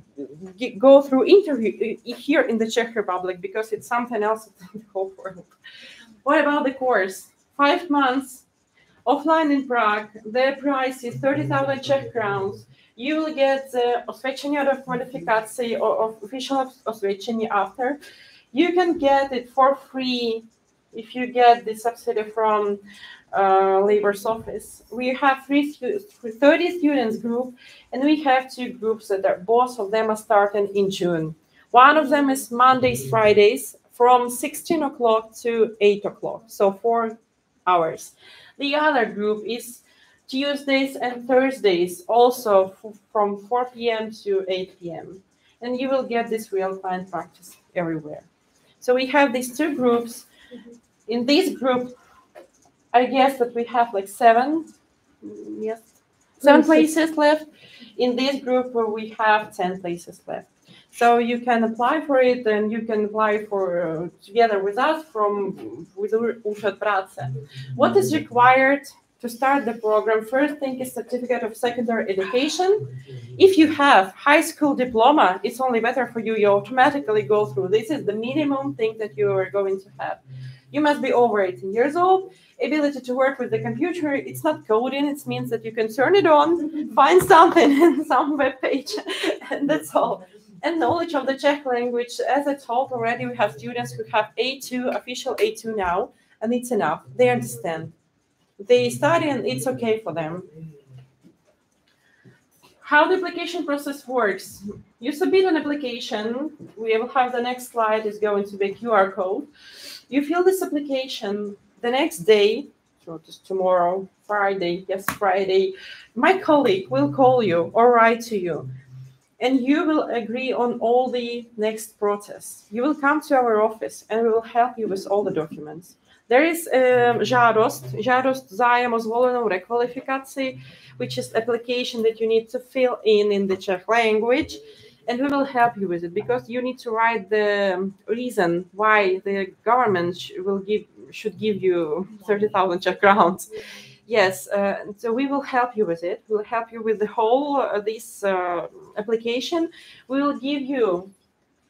go through interview here in the Czech Republic, because it's something else in the whole world. What about the course? 5 months, offline in Prague. The price is 30,000 Czech crowns. You will get the osvědčení kvalifikaci or official osvědčení after. You can get it for free if you get the subsidy from labor's office. We have 30 students group, and we have 2 groups that are, both of them are starting in June. One of them is Mondays, Fridays from 16 o'clock to 8 o'clock, so 4 hours. The other group is Tuesdays and Thursdays, also from 4 p.m. to 8 p.m. And you will get this real client practice everywhere. So we have these 2 groups. In this group, I guess that we have like 7 places left. In this group, where we have 10 places left. So you can apply for it, and you can apply for together with us with Úřad, práce. What is required to start the program? First thing is certificate of secondary education. If you have high school diploma, it's only better for you. You automatically go through. This is the minimum thing that you are going to have. You must be over 18 years old. Ability to work with the computer. It's not coding. It means that you can turn it on, find something in some web page, and that's all. And knowledge of the Czech language. As I told already, we have students who have A2, official A2 now, and it's enough. They understand. They study, and it's okay for them. How the application process works. You submit an application. We will have the next slide is going to be a QR code. You fill this application the next day, so just tomorrow, Friday, yes, Friday. My colleague will call you or write to you, and you will agree on all the next process. You will come to our office and we will help you with all the documents. There is žádost zájem o zvolenou rekvalifikaci, which is application that you need to fill in the Czech language, and we will help you with it because you need to write the reason why the government should give you 30,000 Czech crowns. Yes, so we will help you with it. We'll help you with the whole this application. We will give you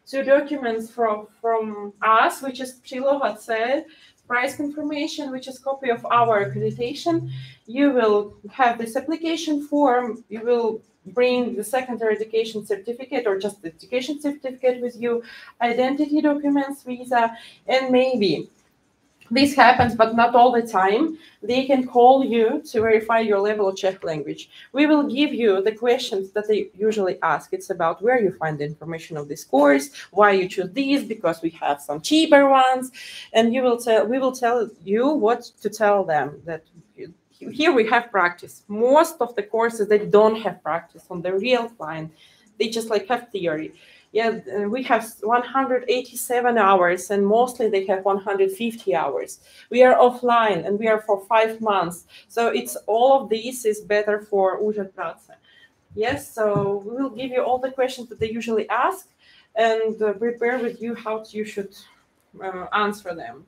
2 documents from us, which is příloha, price confirmation, which is copy of our accreditation. You will have this application form. You will bring the secondary education certificate or just the education certificate with you, identity documents, visa, and maybe this happens, but not all the time. They can call you to verify your level of Czech language. We will give you the questions that they usually ask. It's about where you find the information of this course, why you choose these, because we have some cheaper ones, and we will tell you what to tell them. That here we have practice. Most of the courses, they don't have practice on the real client. They just like have theory. Yeah, we have 187 hours, and mostly they have 150 hours. We are offline, and we are for 5 months. So it's all of these is better for Úřad práce. Yes, so we will give you all the questions that they usually ask, and prepare with you how you should answer them.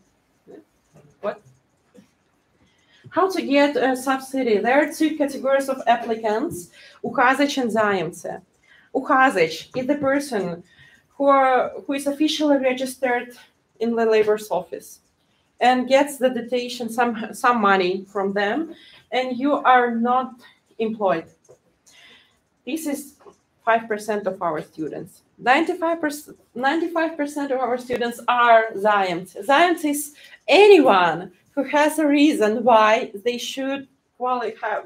What? How to get a subsidy? There are 2 categories of applicants: uchazeč and zájemce. Uchazeč is the person who is officially registered in the labor's office and gets the dotation, some money from them, and you are not employed. This is 5% of our students. 95% of our students are zájemci. Zájemci is anyone who has a reason why they should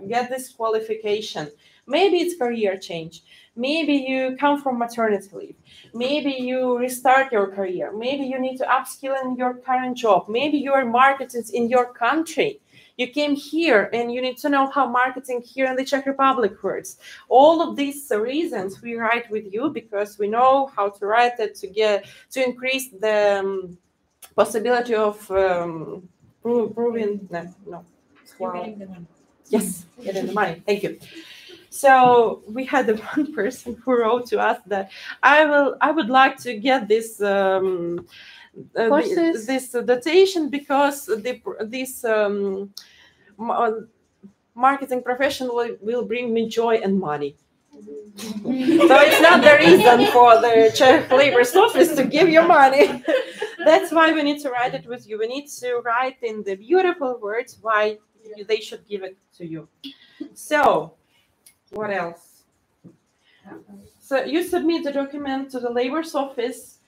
get this qualification. Maybe it's career change. Maybe you come from maternity leave. Maybe you restart your career. Maybe you need to upskill in your current job. Maybe you are marketing in your country. You came here and you need to know how marketing here in the Czech Republic works. All of these reasons we write with you because we know how to write it to increase the possibility of proving. No. You're getting the money. Yes, getting the money. Thank you. So we had one person who wrote to us that I would like to get this this dotation because this marketing professional will bring me joy and money. So it's not the reason for the Czech Labor's Office to give you money. That's why we need to write it with you. We need to write in the beautiful words why they should give it to you. So what else? So you submit the document to the Labor's Office,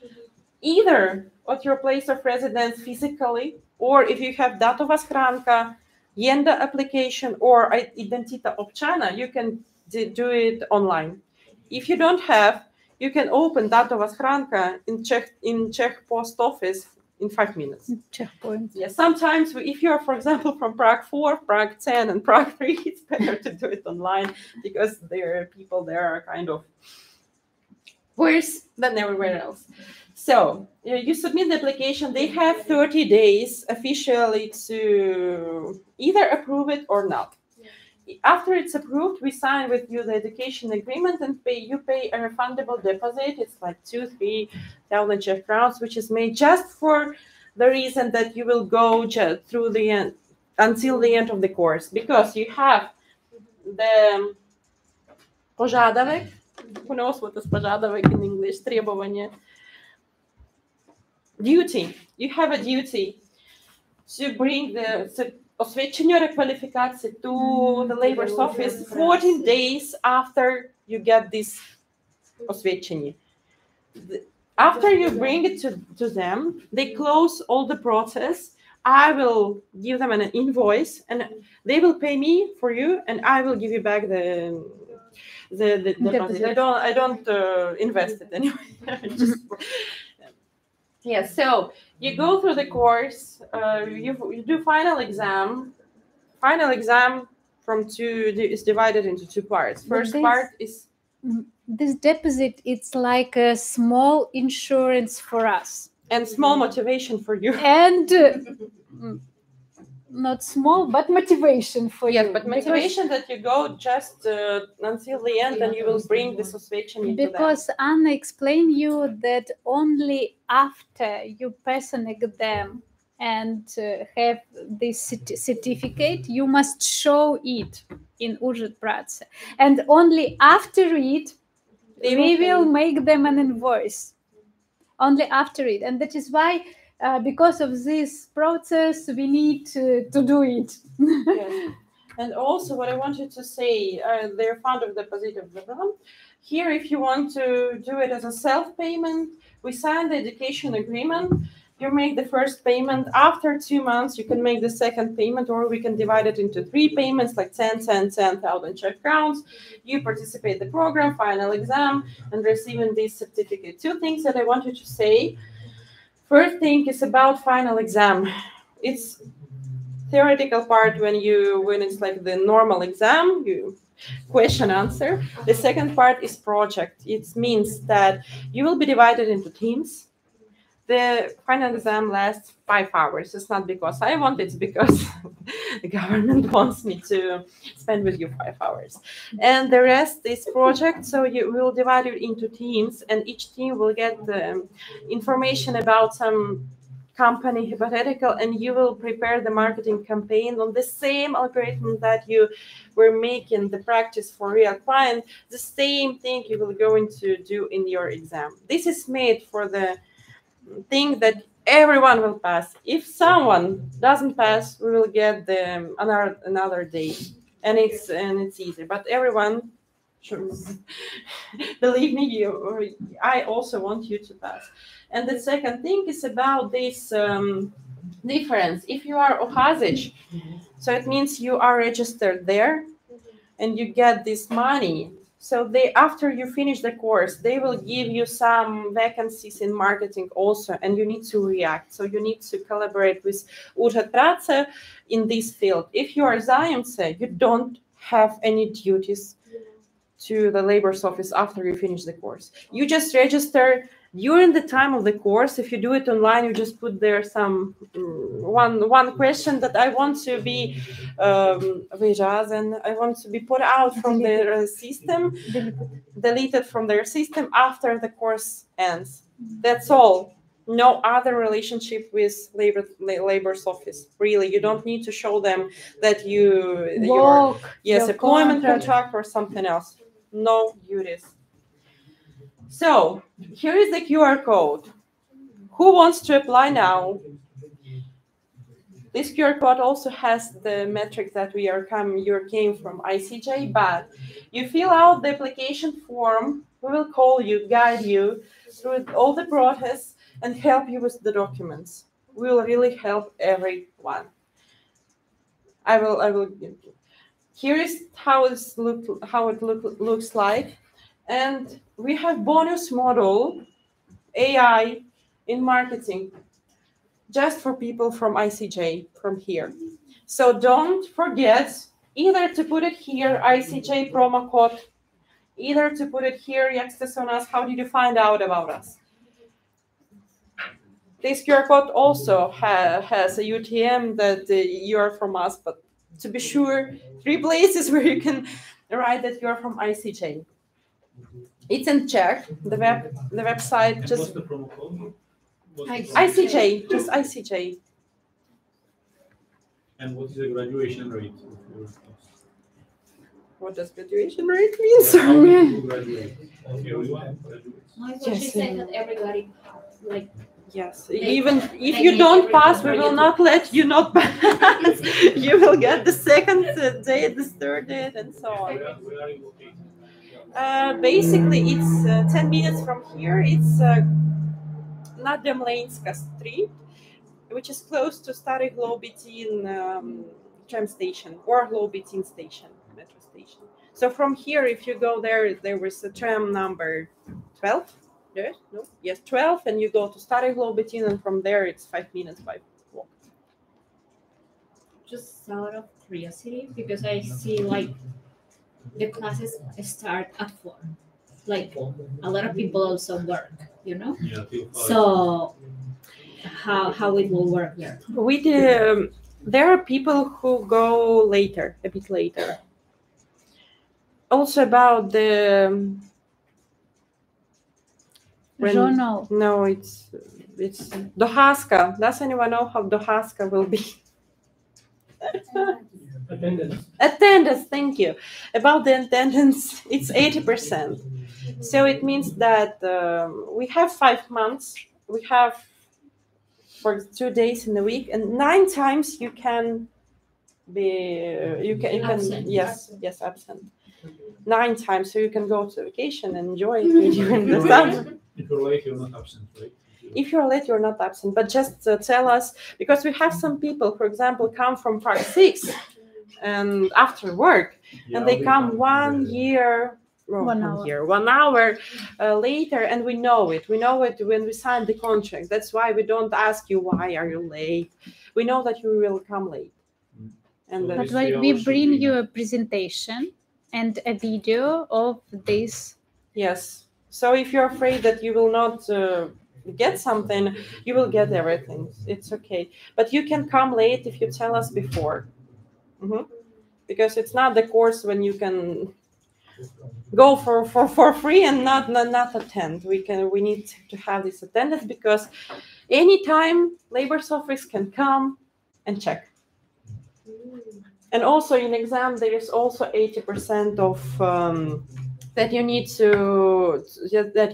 either at your place of residence physically, or if you have datova schránka, Jenda application, or Identita občana, you can do it online. If you don't have, you can open datova schránka in Czech post office in 5 minutes. Checkpoint. Yeah, sometimes if you're, for example, from Prague 4, Prague 10, and Prague 3, it's better to do it online because there are people there are kind of worse than everywhere else. So you submit the application. They have 30 days officially to either approve it or not. After it's approved, we sign with you the education agreement and you pay a refundable deposit. It's like 2,000-3,000 Czech crowns, which is made just for the reason that you will go just through the end until the end of the course, because you have the požádavek. Who knows what is požádavek in English? Требование. Duty. You have a duty to bring the osvědčení o rekvalifikaci to the Labor's Office 14 days after you get this osvědčení. After you bring it to them, they close all the process. I will give them an invoice and they will pay me for you and I will give you back the deposit. I don't invest it anyway. Just, yeah. So you go through the course. You do final exam. Final exam from two is divided into two parts. First part is this deposit. It's like a small insurance for us and small motivation for you. and. Not small, but motivation for yes, you. But motivation that you go just until the end, and you will bring this osvection into because Anna explained you that only after you pass an exam and have this certificate, you must show it in Úřad práce, and only after it we will make them an invoice. Only after it, and that is why. Because of this process, we need to do it. Yes. And also, what I wanted to say, they're fond of the positive development. Here, if you want to do it as a self-payment, we sign the education agreement. You make the first payment. After 2 months, you can make the second payment, or we can divide it into 3 payments, like 10,000 Czech crowns. You participate in the program, final exam, and receiving this certificate. 2 things that I wanted to say. First thing is about final exam. It's theoretical part when it's like the normal exam, you question answer. The second part is project. It means that you will be divided into teams. The final exam lasts 5 hours. It's not because I want it, it's because the government wants me to spend with you 5 hours. And the rest is project. So you will divide it into teams, and each team will get the information about some company hypothetical, and you will prepare the marketing campaign on the same algorithm that you were making the practice for real client. The same thing you will going to do in your exam. This is made for the thing that everyone will pass. If someone doesn't pass, we will get the another day, and it's easy. But everyone should believe me. I also want you to pass. And the second thing is about this difference. If you are Ohazich, so it means you are registered there, and you get this money. So after you finish the course, they will give you some vacancies in marketing also, and you need to react. So you need to collaborate with Úřad práce in this field. If you are zájemce, you don't have any duties to the labor's office after you finish the course. You just register during the time of the course. If you do it online, you just put there some one question that I want to be and I want to be put out from their system, deleted from their system after the course ends. That's all. No other relationship with labor's office. Really, you don't need to show them that your employment contract or something else. No duties. So here is the QR code. Who wants to apply now? This QR code also has the metric that you came from ICJ, but you fill out the application form. We will call you, guide you through all the process, and help you with the documents. We will really help everyone. I will. Here is how it looks like. And we have bonus model, AI in marketing, just for people from ICJ, from here. So don't forget either to put it here, ICJ promo code, either to put it here, jak jste se o nás, how did you find out about us? This QR code also has a UTM that you are from us, but to be sure, 3 places where you can write that you're from ICJ. It's in Czech, the website. Just what's the promo code? ICJ, just ICJ. And what is the graduation rate? What does graduation rate mean? How many people graduate? Everyone graduates. No, it's what she said that everybody like. Yes, even if you don't pass, we will not let you not pass. You will get the second date, the third date, and so on. Where are you located? Basically, it's 10 minutes from here. It's Nademleinska Street, which is close to Stary Hlobitin tram station or Hlobitin station, metro station. So from here, if you go there, there was a tram number 12. Yes, no, yes, 12, and you go to Stary Globitin, and from there it's 5 minutes by walk. Just out of curiosity, because I see like the classes start at 4. Like a lot of people also work, you know. Yeah, So how it will work there? There are people who go later, a bit later. Also about the Journal. No, it's Dohaska. Does anyone know how Dohaska will be? Attendance, thank you. About the attendance, it's 80%. So it means that we have 5 months. We have for 2 days in the week, and 9 times you can be you can Absent. yes absent. 9 times, so you can go to vacation and enjoy it during the summer. If you're late, you're not absent, right? If you're late, you're not absent, but just tell us, because we have some people, for example, come from Prague 6 and after work, and they come 1 year, 1 hour. 1 hour later, and we know it. We know it when we sign the contract. That's why we don't ask you, why are you late? We know that you will come late. And So then- But we bring you a presentation and a video of this. yes. So if you're afraid that you will not get something, you will get everything. It's okay. But you can come late if you tell us before. Because it's not the course when you can go for free and not attend. We need to have this attendance, because anytime labor's office can come and check. And also in exam, there is also 80% of that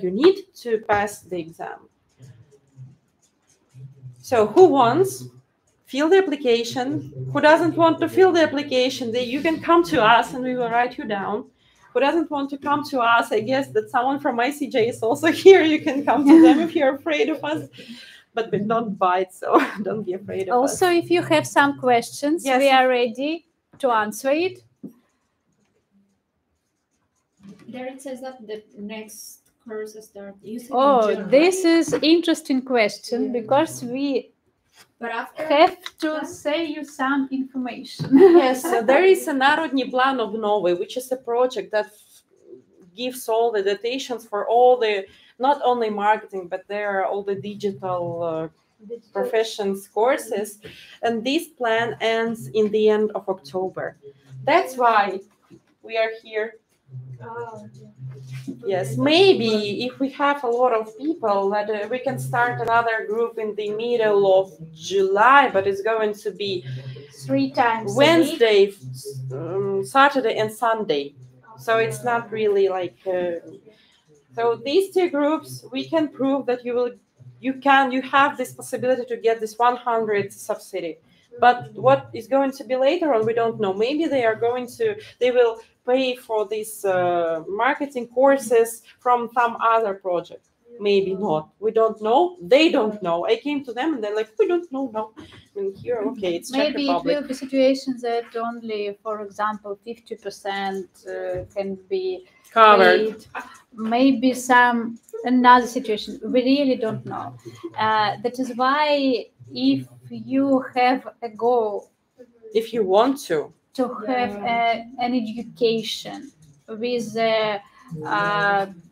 you need to pass the exam. So who wants? Fill the application. Who doesn't want to fill the application? You can come to us and we will write you down. Who doesn't want to come to us? I guess that someone from ICJ is also here. You can come to them if you're afraid of us. But we don't bite, so don't be afraid of us. Also, if you have some questions, Yes. we are ready to answer it. There it says that the next course starts. Oh, this is interesting question, because we But after have to say you some information. Yes, so there is a Narodní plán obnovy, which is a project that gives all the dotations for all the, not only marketing, but there are all the digital professions courses. And this plan ends in the end of October. That's why we are here. Yes, maybe if we have a lot of people, that we can start another group in the middle of July, but it's going to be 3 times Wednesday, Saturday, and Sunday. So it's not really like. So these 2 groups, we can prove that you have this possibility to get this 100 subsidy. But what is going to be later on, we don't know. Maybe they will pay for these marketing courses from some other project. Maybe not. We don't know. They don't know. I came to them and they're like, we don't know. No. And here, okay, it's Czech Maybe it Republic. will be situations that only, for example, 50% can be Covered. paid. Maybe another situation. We really don't know. That is why if you have a goal If you want to have an education with a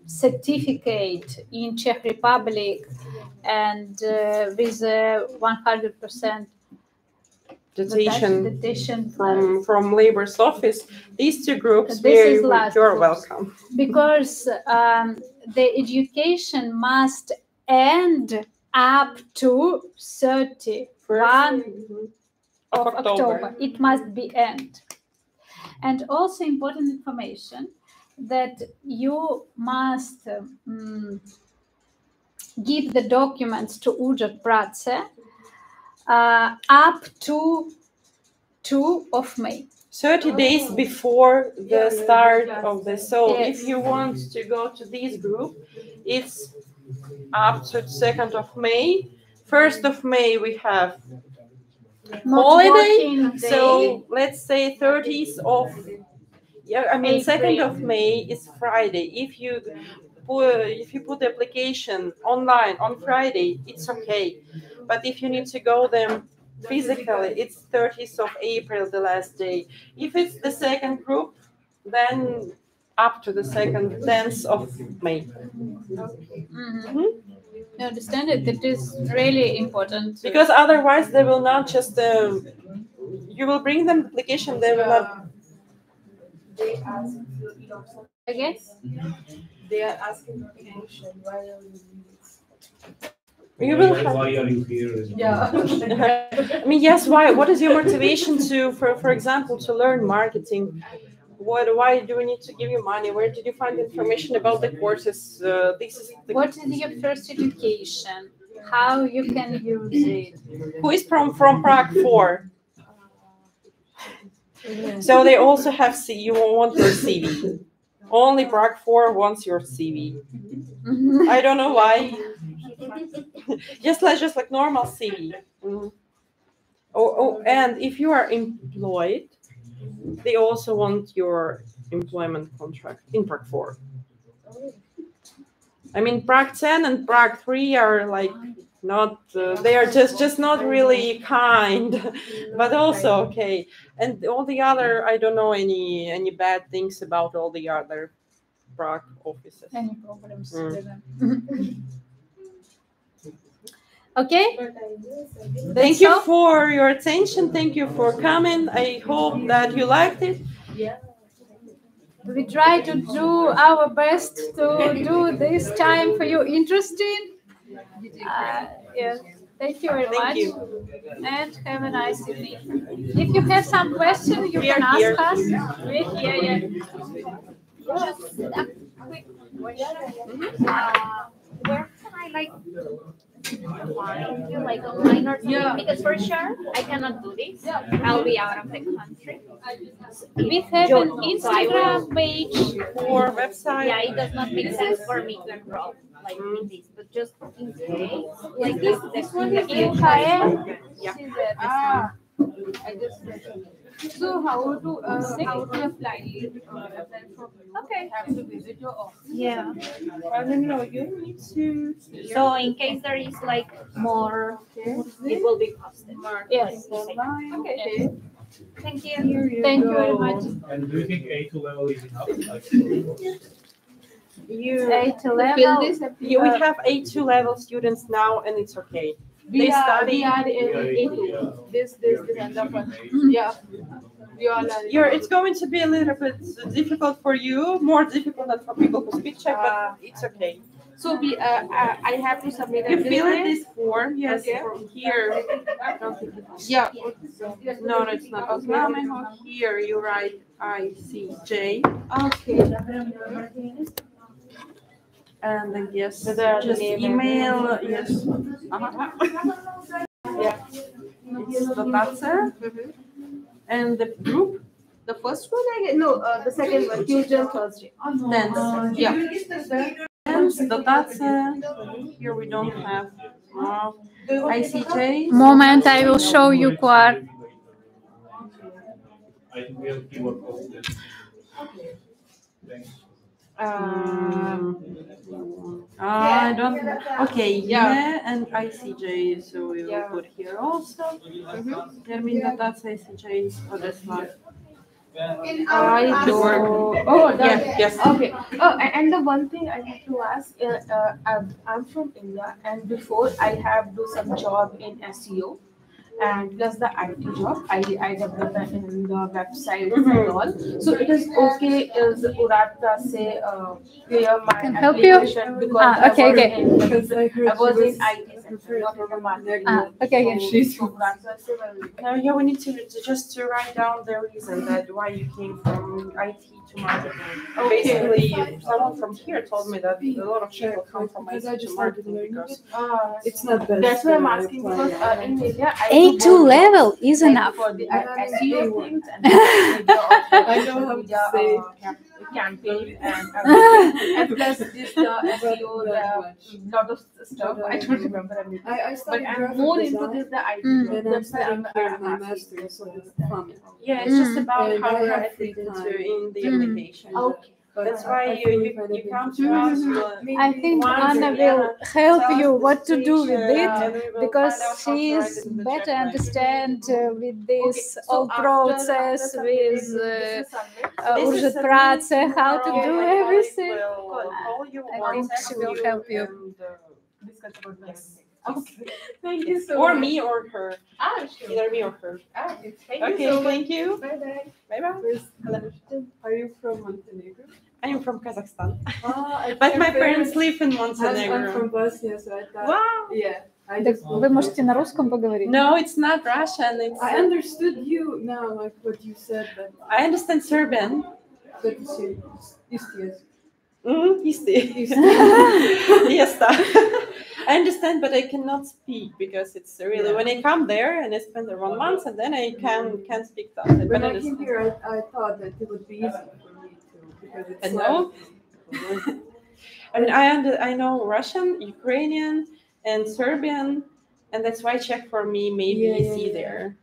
certificate in Czech Republic and with a 100% dotation from labor's office, these 2 groups, This is last you're groups. welcome. Because the education must end up to 31 of October. It must be end. And also important information that you must give the documents to Úřad práce up to 2 of May. 30 days before the start of the. So Yes. if you want to go to this group, it's up to 2nd of May. 1st of May we have Not holiday. working day. So let's say 30th of Yeah, I mean, April. 2nd of May is Friday. If you put the application online on Friday, it's okay. But if you need to go there physically, it's 30th of April, the last day. If it's the second group, then up to the 10th of May. You understand it? That is really important. Because otherwise they will not just, you will bring them the application, they will not. They ask you also. Again? They are asking permission. Why are you doing this? You will Why are you here? Yeah. I mean, yes, why? What is your motivation for example, to learn marketing? Why do we need to give you money? Where did you find information about the courses? This is What is your first education? How you can use it? who is from Prague 4? So they also have you want your CV. Only Prague 4 wants your CV. I don't know why. just like normal CV. And if you are employed, they also want your employment contract in Prague 4. I mean, Prague 10 and Prague 3 are like not, they are just not really kind, but also okay. And all the other, I don't know any bad things about all the other Prague offices. Any problems with them? Okay. Thank you for your attention. Thank you for coming. I hope that you liked it. Yeah. We try to do our best to do this time for you interesting. Yes. Thank you very much. Thank you. And have a nice evening. If you have some questions, you can ask here. us. We're here. Yeah. Just a quick question. Where can I find you, like online or something? Yeah. Because for sure I cannot do this. I'll be out of the country. We have an Instagram page. Or website. Yeah, it does not make sense for me to enroll like in this, but just in case, like this one is Yeah. I just so how to apply for Okay. have to visit your office. Yeah. No, you need to. So in case there is like more, it will be posted. Yes. Okay. Thank you. Thank you very much. And do you think A2 level is enough? A2 level. We have A2 level students now, and it's okay. They study. We are in A2. This and that one. Yeah. We all are. It's going to be a little bit difficult for you, more difficult than for people who speak Czech, but it's okay. So I have to submit You everything. fill in this form, yes, Okay. from here. I don't think it's. Yeah. No, it's not. Okay. Here you write ICJ, Okay. and then yes, The just name email, yes. Yeah. It's the tailor. And the group, The first one the second one, Tuesday and Thursday. dance. Yeah. Dance, the tailor. Here we don't have ICJ. Moment, I will show you QR. I think we have fewer posted. I don't. Okay, yeah, and ICJ. So we will put here also. Termin that's ICJ for this one. I do. Oh, Yes. Okay. Oh, and the one thing I have to ask, I'm from India, and before I have do some job in SEO, and plus the IT job, I develop in the website and all. So it is okay. Is Úřad say clear my Can help you? application because Okay, okay. I was in IT sector, not in the marketing. Okay. She's from Úřad, so I say, well, Yeah, we need to write down the reason that why you came from IT to marketing. Okay. Basically, someone from here told me that a lot of people come from IT to marketing because it's not best. That's why I'm asking because in India, A2 level is enough. For the SEO things and I know how to say campaign and plus this SEO, lot of stuff. I don't remember everything. But I'm more into this the IT. That's why I'm my master's. So Yeah, it's just about how you write it in the application. Okay. That's why you come to us. I think Anna will help you what to do with it, because she is better understand with this whole process with Úřad práce, how to do everything. I think she will help you. Okay. Thank you so Or much. me or her. Sure. Either me or her. Thank you so much. Thank you. Bye bye. Bye bye. Are you from Montenegro? I am from Kazakhstan. I But my parents live in Montenegro. I'm from Bosnia, so I thought. Wow. Yeah. Вы можете на русском поговорить? No, it's not Russian. It's, I understood you now, like what you said, but I understand Serbian. Isti. Yes, I understand, but I cannot speak because it's really when I come there and I spend there 1 month and then I can speak that. When I came here, I thought that it would be easy for me too, because it's no. I mean, I know Russian, Ukrainian, and Serbian, and that's why Czech for me may be easy there.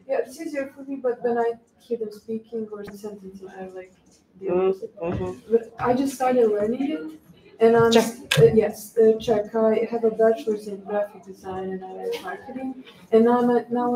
Yeah, it's easier for me, but when I hear them speaking or sentences, I like the opposite. But I just started learning it, and I'm yes, Czech. I have a bachelor's in graphic design and I like marketing, and now